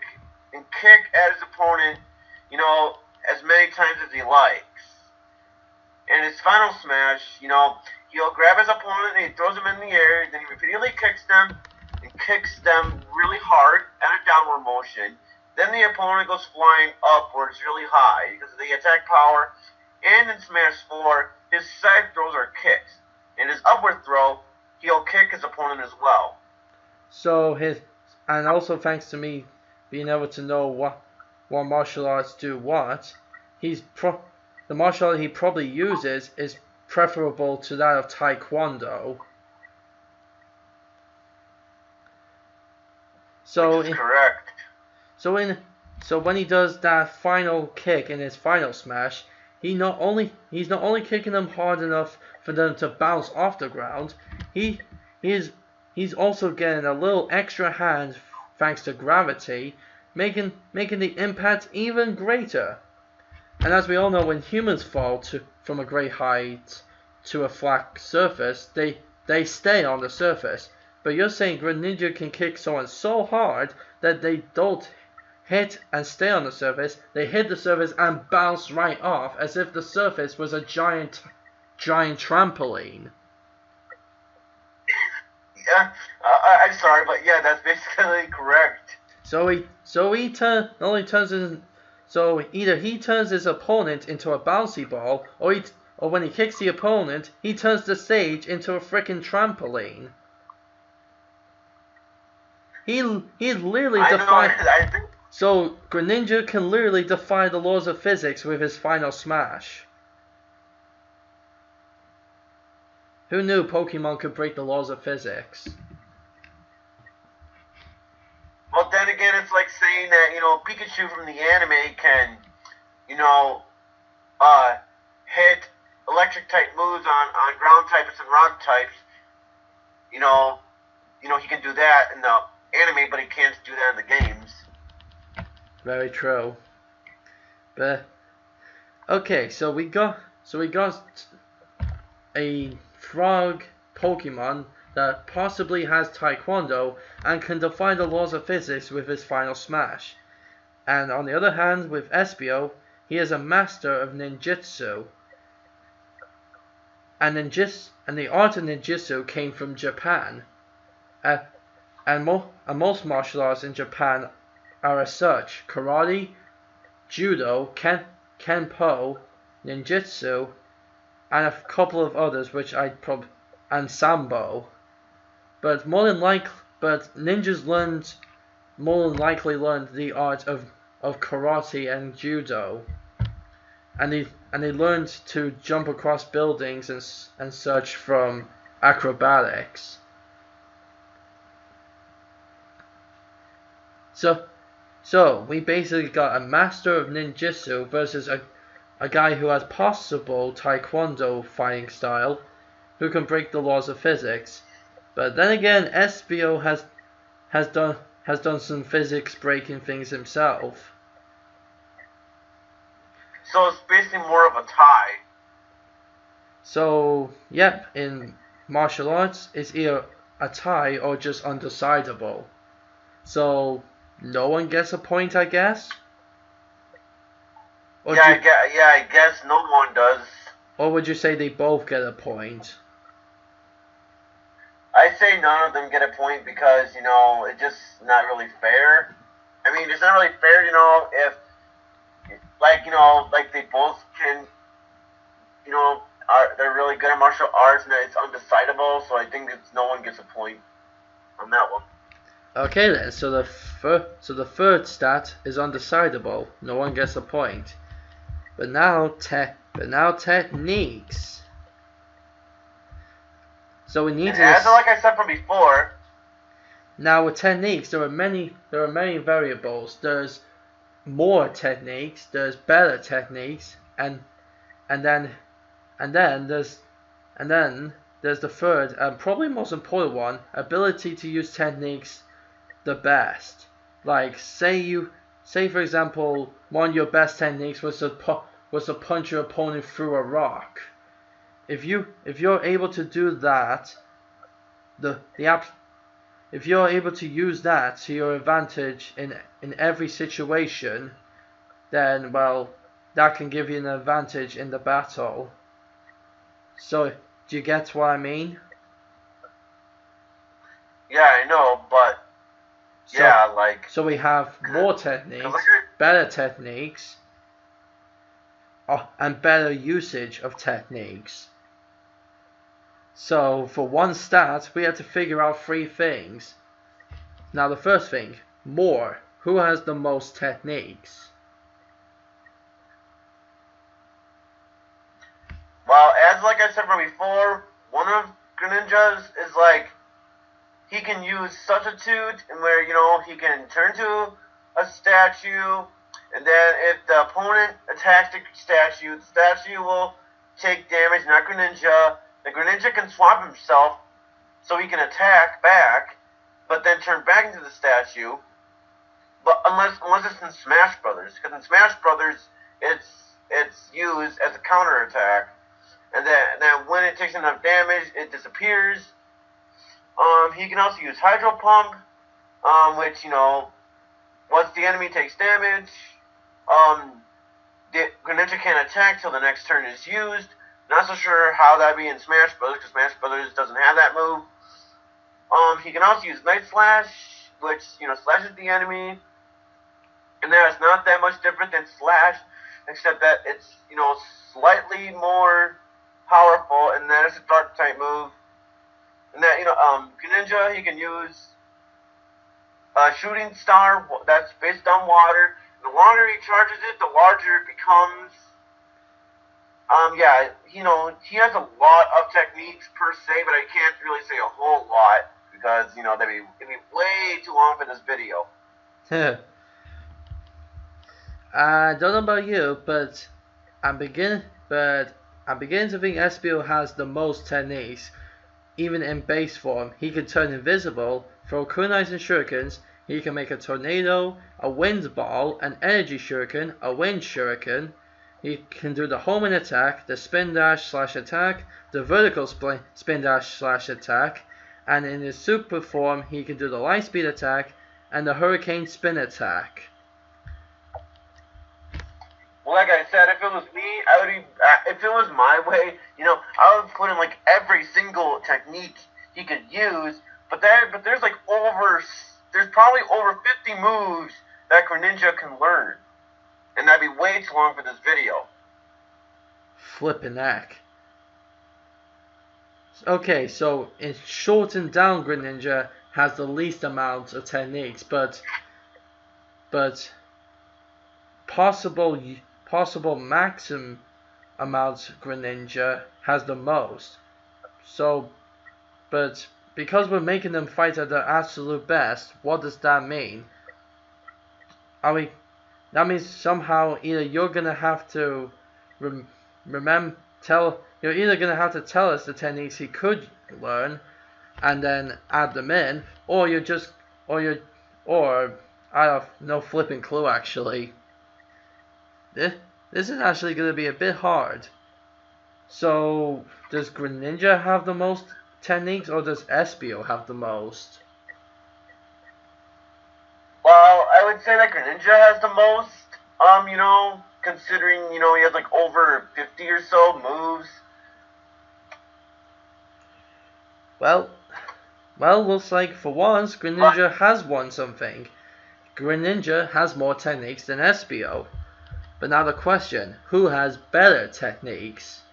at his opponent, as many times as he likes. And his final smash, he'll grab his opponent and he throws him in the air, then he repeatedly kicks them and kicks them really hard at a downward motion. Then the opponent goes flying upwards really high because of the attack power. And in Smash 4, his side throws are kicks. In his upward throw, he'll kick his opponent as well. And also thanks to me being able to know what martial arts do what, the martial art he probably uses is preferable to that of Taekwondo. Which is correct. So when he does that final kick in his final smash, he's not only kicking them hard enough for them to bounce off the ground, he's also getting a little extra hand thanks to gravity, making the impact even greater. And as we all know, when humans fall from a great height to a flat surface, they stay on the surface. But you're saying Greninja can kick someone so hard that they don't hit and stay on the surface, they hit the surface and bounce right off as if the surface was a giant trampoline. Yeah, I'm sorry, but yeah, that's basically correct. So either he turns his opponent into a bouncy ball, or when he kicks the opponent, he turns the stage into a frickin' trampoline. He literally defies. So Greninja can literally defy the laws of physics with his final smash. Who knew Pokemon could break the laws of physics? Well, then again, it's like saying that, Pikachu from the anime can, hit electric type moves on ground types and rock types. He can do that in the anime, but he can't do that in the games. Very true. But okay, so we got a frog Pokemon that possibly has Taekwondo and can defy the laws of physics with his final smash. And on the other hand, with Espio, he is a master of ninjutsu. And the art of ninjutsu came from Japan. And most martial arts in Japan are as such: karate, judo, kenpo, ninjutsu, and a couple of others which and sambo. But ninjas more than likely learned the art of karate and judo, and they learned to jump across buildings and such from acrobatics. So we basically got a master of ninjutsu versus a guy who has possible Taekwondo fighting style, who can break the laws of physics. But then again, Espio has done some physics breaking things himself. So it's basically more of a tie. So yep, in martial arts, it's either a tie or just undecidable. So no one gets a point, I guess? I guess no one does. Or would you say they both get a point? I say none of them get a point because, it's just not really fair. I mean, it's not really fair, if, like they both can, they're really good at martial arts, and it's undecidable. So I think no one gets a point on that one. Okay then, so the third stat is undecidable. No one gets a point. But now techniques. So we need to. As like I said from before. Now with techniques, there are many variables. There's more techniques. There's better techniques, and then there's the third and probably most important one: ability to use techniques the best. Like say for example, one of your best techniques was to punch your opponent through a rock. If you're able to do that, if you're able to use that to your advantage in every situation, then well, that can give you an advantage in the battle. So do you get what I mean? Yeah, I know, but so we have more techniques, better techniques, and better usage of techniques. So for one stat, we had to figure out 3 things. Now the first thing, more. Who has the most techniques? Well, as like I said from before, one of Greninja's is like he can use substitute, and where he can turn to a statue, and then if the opponent attacks the statue will take damage, not Greninja. The Greninja can swap himself so he can attack back, but then turn back into the statue. But unless it's in Smash Brothers, because in Smash Brothers it's used as a counter attack, and then when it takes enough damage, it disappears. He can also use Hydro Pump, which once the enemy takes damage, the Greninja can't attack till the next turn is used. Not so sure how that'd be in Smash Brothers, because Smash Brothers doesn't have that move. He can also use Night Slash, which slashes the enemy, and that's not that much different than Slash, except that it's slightly more powerful, and that is a Dark type move. And that Greninja, he can use a Shooting Star that's based on water. The longer he charges it, the larger it becomes. He has a lot of techniques per se, but I can't really say a whole lot because it'd be way too long for this video. I don't know about you, but I'm beginning to think Espio has the most techniques. Even in base form, he can turn invisible, throw kunais and shurikens. He can make a tornado, a wind ball, an energy shuriken, a wind shuriken. He can do the homing attack, the spin dash / attack, the vertical spin dash / attack, and in his super form he can do the light speed attack and the hurricane spin attack. Well, like I said, if it was me, if it was my way, I would put in like every single technique he could use. But there's probably over 50 moves that Greninja can learn. And that'd be way too long for this video. Flippin' heck. Okay, so it's shortened down Greninja has the least amount of techniques, but possible maximum amount Greninja has the most. So, but because we're making them fight at their absolute best, what does that mean? That means somehow either you're gonna have to you're either gonna have to tell us the techniques he could learn, and then add them in, or I have no flipping clue actually. This is actually gonna be a bit hard. So does Greninja have the most techniques, or does Espio have the most? Well, I would say that Greninja has the most, considering, he has like over 50 or so moves. Well, looks like for once Greninja has won something. Greninja has more techniques than Espio. But now the question, who has better techniques?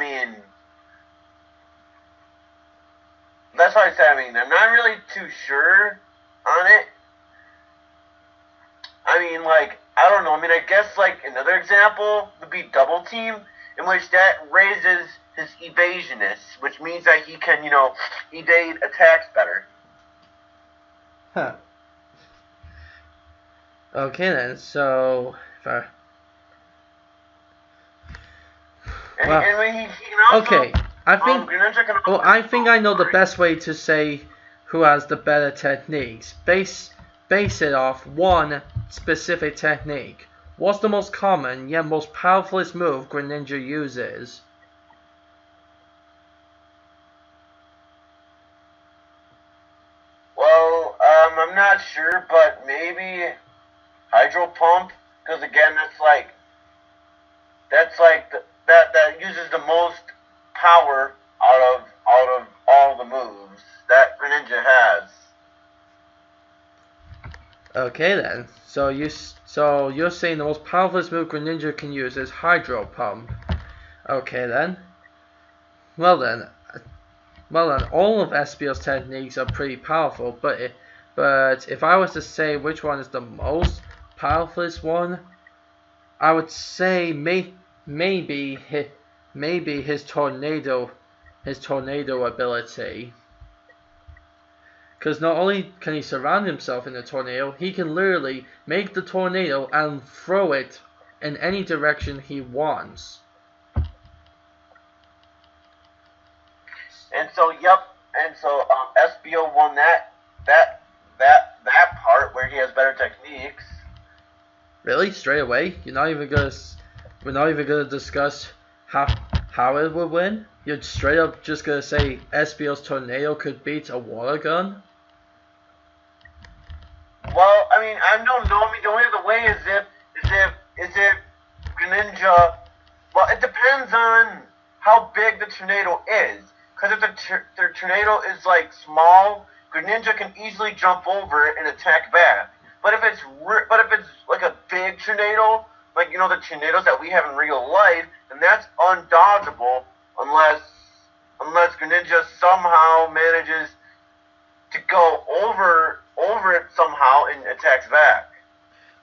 mean, that's why I said, I mean, I'm not really too sure on it. I mean, like, I don't know. I mean, I guess, like, another example would be Double Team, in which that raises his evasionness, which means that he can, evade attacks better. Huh. Okay then, so And when he can also, okay, I think I know the best way to say who has the better techniques. Base it off one specific technique. What's the most common yet most powerfulest move Greninja uses? Well, I'm not sure, but maybe Hydro Pump, because again, that uses the most power out of all the moves that Greninja has. Okay then, so you're saying the most powerful move Greninja can use is Hydro Pump. Okay then. Well then, all of Espio's techniques are pretty powerful, but if I was to say which one is the most powerful one, I would say maybe his tornado ability. Because not only can he surround himself in a tornado, he can literally make the tornado and throw it in any direction he wants. And so, Espio won that part where he has better techniques. Really? Straight away? We're not even gonna discuss how it would win? You're straight up just gonna say Espio's tornado could beat a water gun? Well, I mean, I don't know. I mean, the only other way is if Greninja. Well, it depends on how big the tornado is. Because if the tornado is like small, Greninja can easily jump over it and attack back. But if it's like a big tornado, like the tornadoes that we have in real life, then that's undodgeable unless Greninja somehow manages to go over it somehow and attacks back.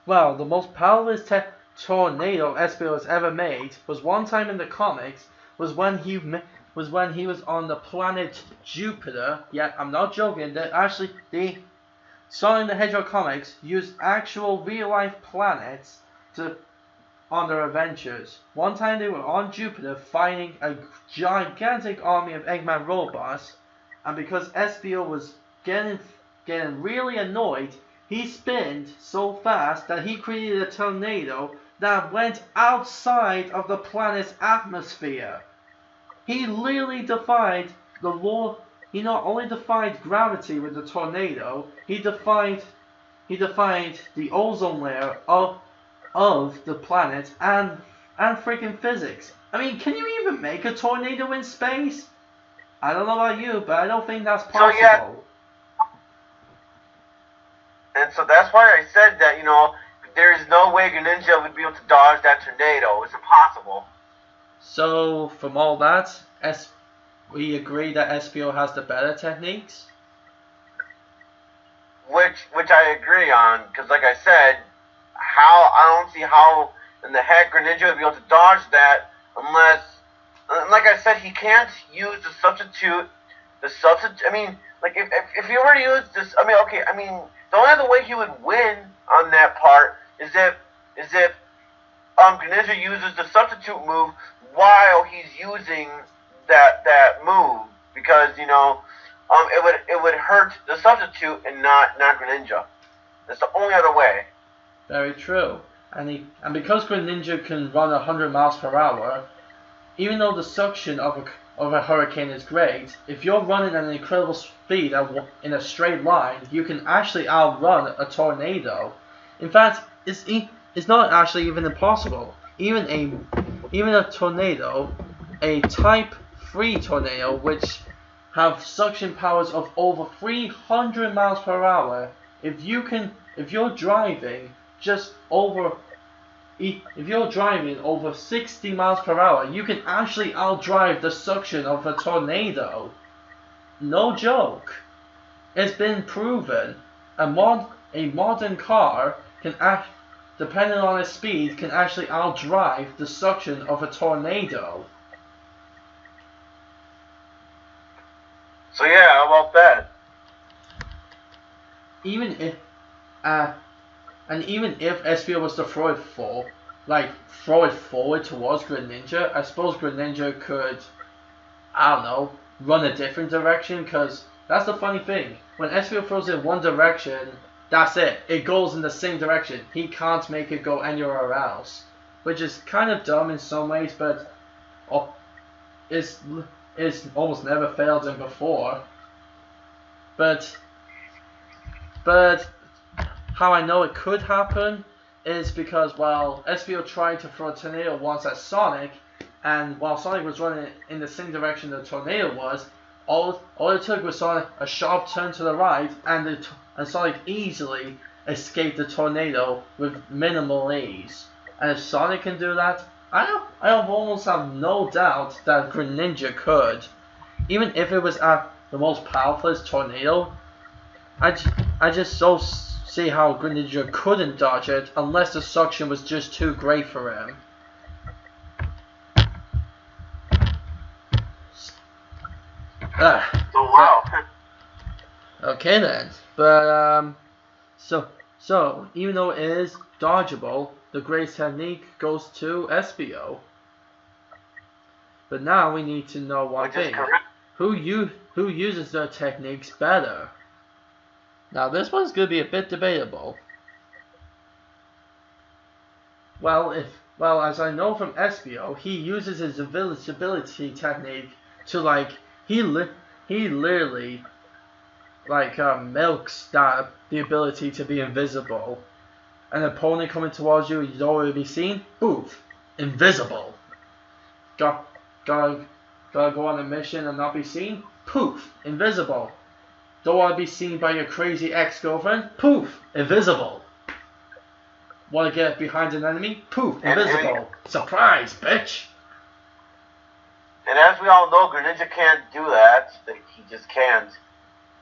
Well, the most powerless tornado Espio has ever made was one time in the comics, was when he was on the planet Jupiter. Yeah, I'm not joking. The Sonic the Hedgehog comics used actual real-life planets on their adventures. One time they were on Jupiter fighting a gigantic army of Eggman robots, and because Espio was getting really annoyed, he spinned so fast that he created a tornado that went outside of the planet's atmosphere. He literally defied the law. He not only defied gravity with the tornado, he defied the ozone layer of the planet and freaking physics. I mean, can you even make a tornado in space? I don't know about you, but I don't think that's possible. So, yeah. And so that's why I said that, there is no way Greninja would be able to dodge that tornado. It's impossible. So, from all that, we agree that Espio has the better techniques? Which I agree on, because like I said, I don't see how in the heck Greninja would be able to dodge that unless, like I said, he can't use the substitute. I mean, like if he were to use this, I mean, okay, I mean, the only other way he would win on that part is if Greninja uses the substitute move while he's using that move, because it would hurt the substitute and not Greninja. That's the only other way. Very true. And because Greninja can run 100 miles per hour, even though the suction of a hurricane is great, if you're running at an incredible speed in a straight line, you can actually outrun a tornado. In fact, it's not actually even impossible. Even a tornado, a Type 3 tornado, which have suction powers of over 300 miles per hour, if you're driving just over if you're driving over 60 miles per hour, you can actually outdrive the suction of a tornado. No joke. It's been proven. A modern car can depending on its speed, can actually outdrive the suction of a tornado. So yeah, how about that? Even if Espio was to throw it forward towards Greninja, I suppose Greninja could, I don't know, run a different direction, because that's the funny thing. When Espio throws it in one direction, that's it. It goes in the same direction. He can't make it go anywhere else. Which is kind of dumb in some ways, but it's almost never failed him before. But how I know it could happen is because while Espio tried to throw a tornado once at Sonic, and while Sonic was running in the same direction the tornado was, all it took was Sonic a sharp turn to the right, and Sonic easily escaped the tornado with minimal ease. And if Sonic can do that, I almost have no doubt that Greninja could. Even if it was at the most powerful tornado, I just don't see how Greninja couldn't dodge it unless the suction was just too great for him. So wow. Okay then, but so even though it is dodgeable, the great technique goes to Espio. But now we need to know one thing: who uses their techniques better? Now this one's gonna be a bit debatable. Well, as I know from Espio, he uses his invisibility technique to he literally milks the ability to be invisible. An opponent coming towards you, you don't want to be seen. Poof, invisible. Gotta go on a mission and not be seen. Poof, invisible. Don't want to be seen by your crazy ex-girlfriend. Poof, invisible. Want to get behind an enemy? Poof, invisible. Surprise, bitch. And as we all know, Greninja can't do that. He just can't.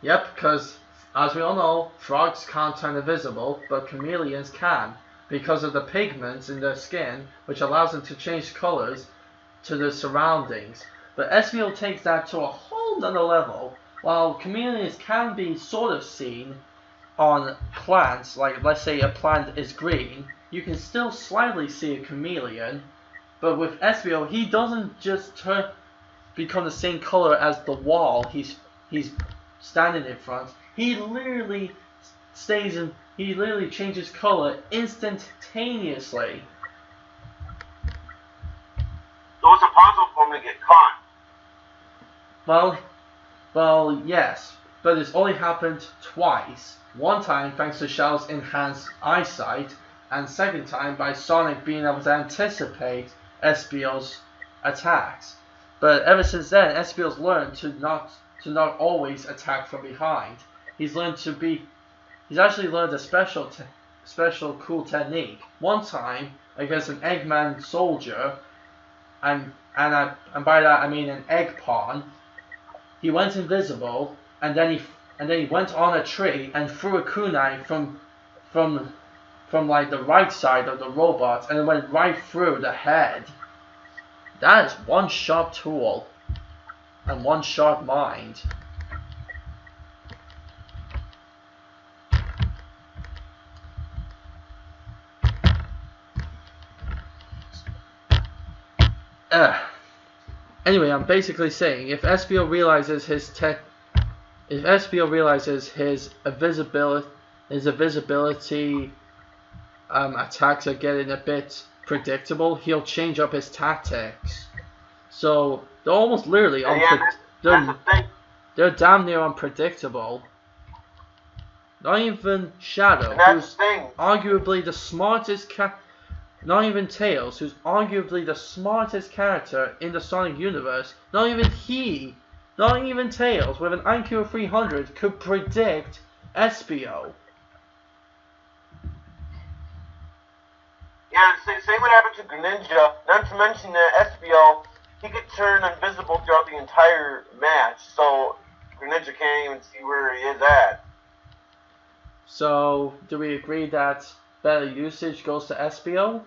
Yep, because as we all know, frogs can't turn invisible, but chameleons can, because of the pigments in their skin, which allows them to change colors to the surroundings. But Espio takes that to a whole nother level. While chameleons can be sort of seen on plants, like let's say a plant is green, you can still slightly see a chameleon. But with Espio, he doesn't just become the same color as the wall he's standing in front. He literally changes color instantaneously. So it's impossible for him to get caught. Well, yes, but it's only happened twice. One time thanks to Shadow's enhanced eyesight, and second time by Sonic being able to anticipate Espio's attacks. But ever since then, Espio's learned to not always attack from behind. He's actually learned a special cool technique. One time against an Eggman soldier, and by that I mean an egg pawn, he went invisible, and then he went on a tree and threw a kunai from the right side of the robot, and it went right through the head. That is one sharp tool and one sharp mind. Anyway, I'm basically saying if Espio realizes his invisibility attacks are getting a bit predictable, he'll change up his tactics. So they're almost literally they're damn near unpredictable. Not even Shadow, who's arguably the smartest not even Tails, who's arguably the smartest character in the Sonic universe, not even Tails with an IQ of 300 could predict Espio. Yeah, And same what happened to Greninja. Not to mention that Espio, he could turn invisible throughout the entire match, so Greninja can't even see where he is at. So, do we agree that better usage goes to Espio?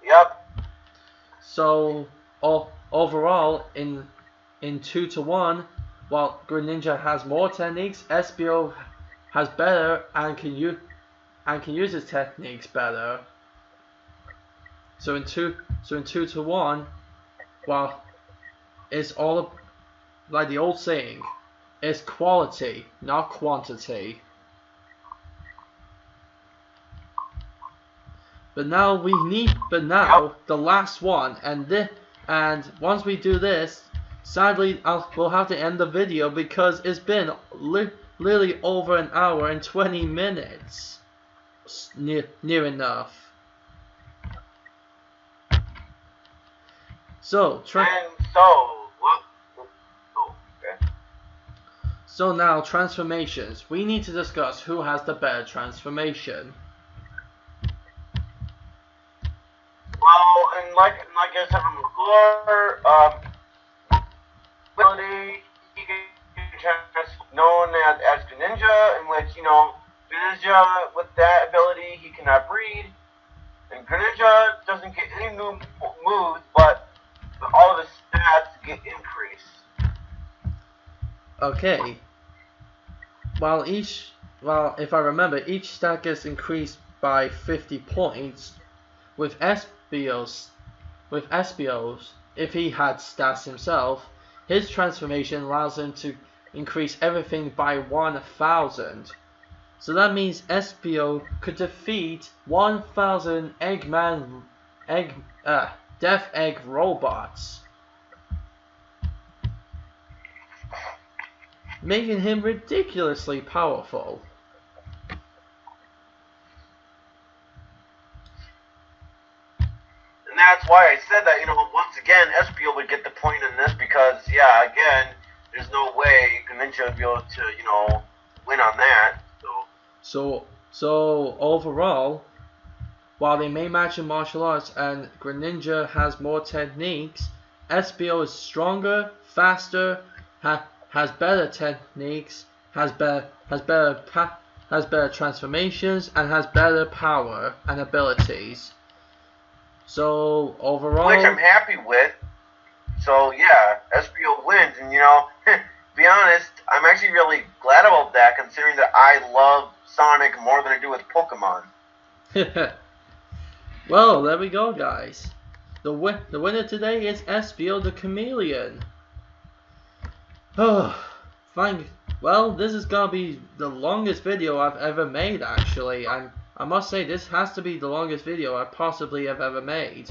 Yep. So, overall, in 2-to-1, while Greninja has more techniques, Espio has better and can use his techniques better. So in 2-to-1, well, it's all like the old saying, it's quality, not quantity. But now the last one, and once we do this, sadly we'll have to end the video because it's been literally over an hour and 20 minutes, near enough. So So now transformations. We need to discuss who has the better transformation. Well, and like I said before, ability he can known as Greninja, in which Greninja with that ability he cannot breed, and Greninja doesn't get any new moves, but all of his stats get increased. Okay. Well, if I remember, each stat gets increased by 50 points. With Espio's, if he had stats himself, his transformation allows him to increase everything by 1,000. So that means Espio could defeat 1,000 Death Egg robots, making him ridiculously powerful. And that's why I said that, once again, Espio would get the point in this because, yeah, again, there's no way Greninja would be able to, win on that. So overall, while they may match in martial arts and Greninja has more techniques, Espio is stronger, faster, has better techniques, has better transformations, and has better power and abilities. So overall, which I'm happy with. So yeah, Espio wins, and to be honest, I'm actually really glad about that, considering that I love Sonic more than I do with Pokemon. Well, there we go, guys. The winner today is Espio the Chameleon. Oh, fine. Well, this is gonna be the longest video I've ever made, actually. I must say, this has to be the longest video I possibly have ever made.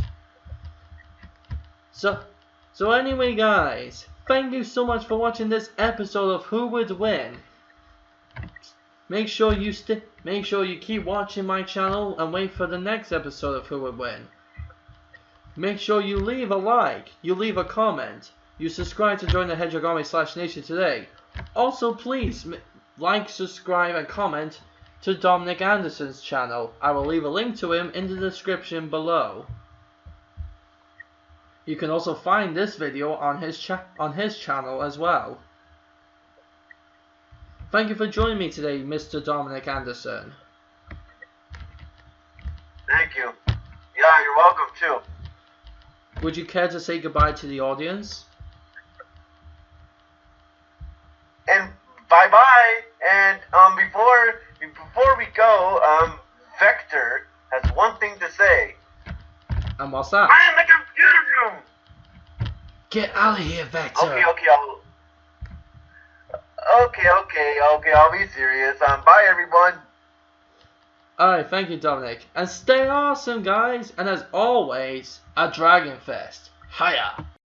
So anyway, guys, thank you so much for watching this episode of Who Would Win. Make sure you keep watching my channel and wait for the next episode of Who Would Win. Make sure you leave a like, you leave a comment, you subscribe to join the Hedgehog Army /Nation today. Also, please like, subscribe, and comment to Dominic Anderson's channel. I will leave a link to him in the description below. You can also find this video on his channel as well. Thank you for joining me today, Mr. Dominic Anderson. Thank you. Yeah, you're welcome too. Would you care to say goodbye to the audience? And bye-bye. And before we go, Vector has one thing to say. And what's that? I am the computer room. Get out of here, Vector. Okay, I'll be serious. Bye everyone. Alright, thank you, Dominic. And stay awesome, guys. And as always, a Dragon Fest. Hiya.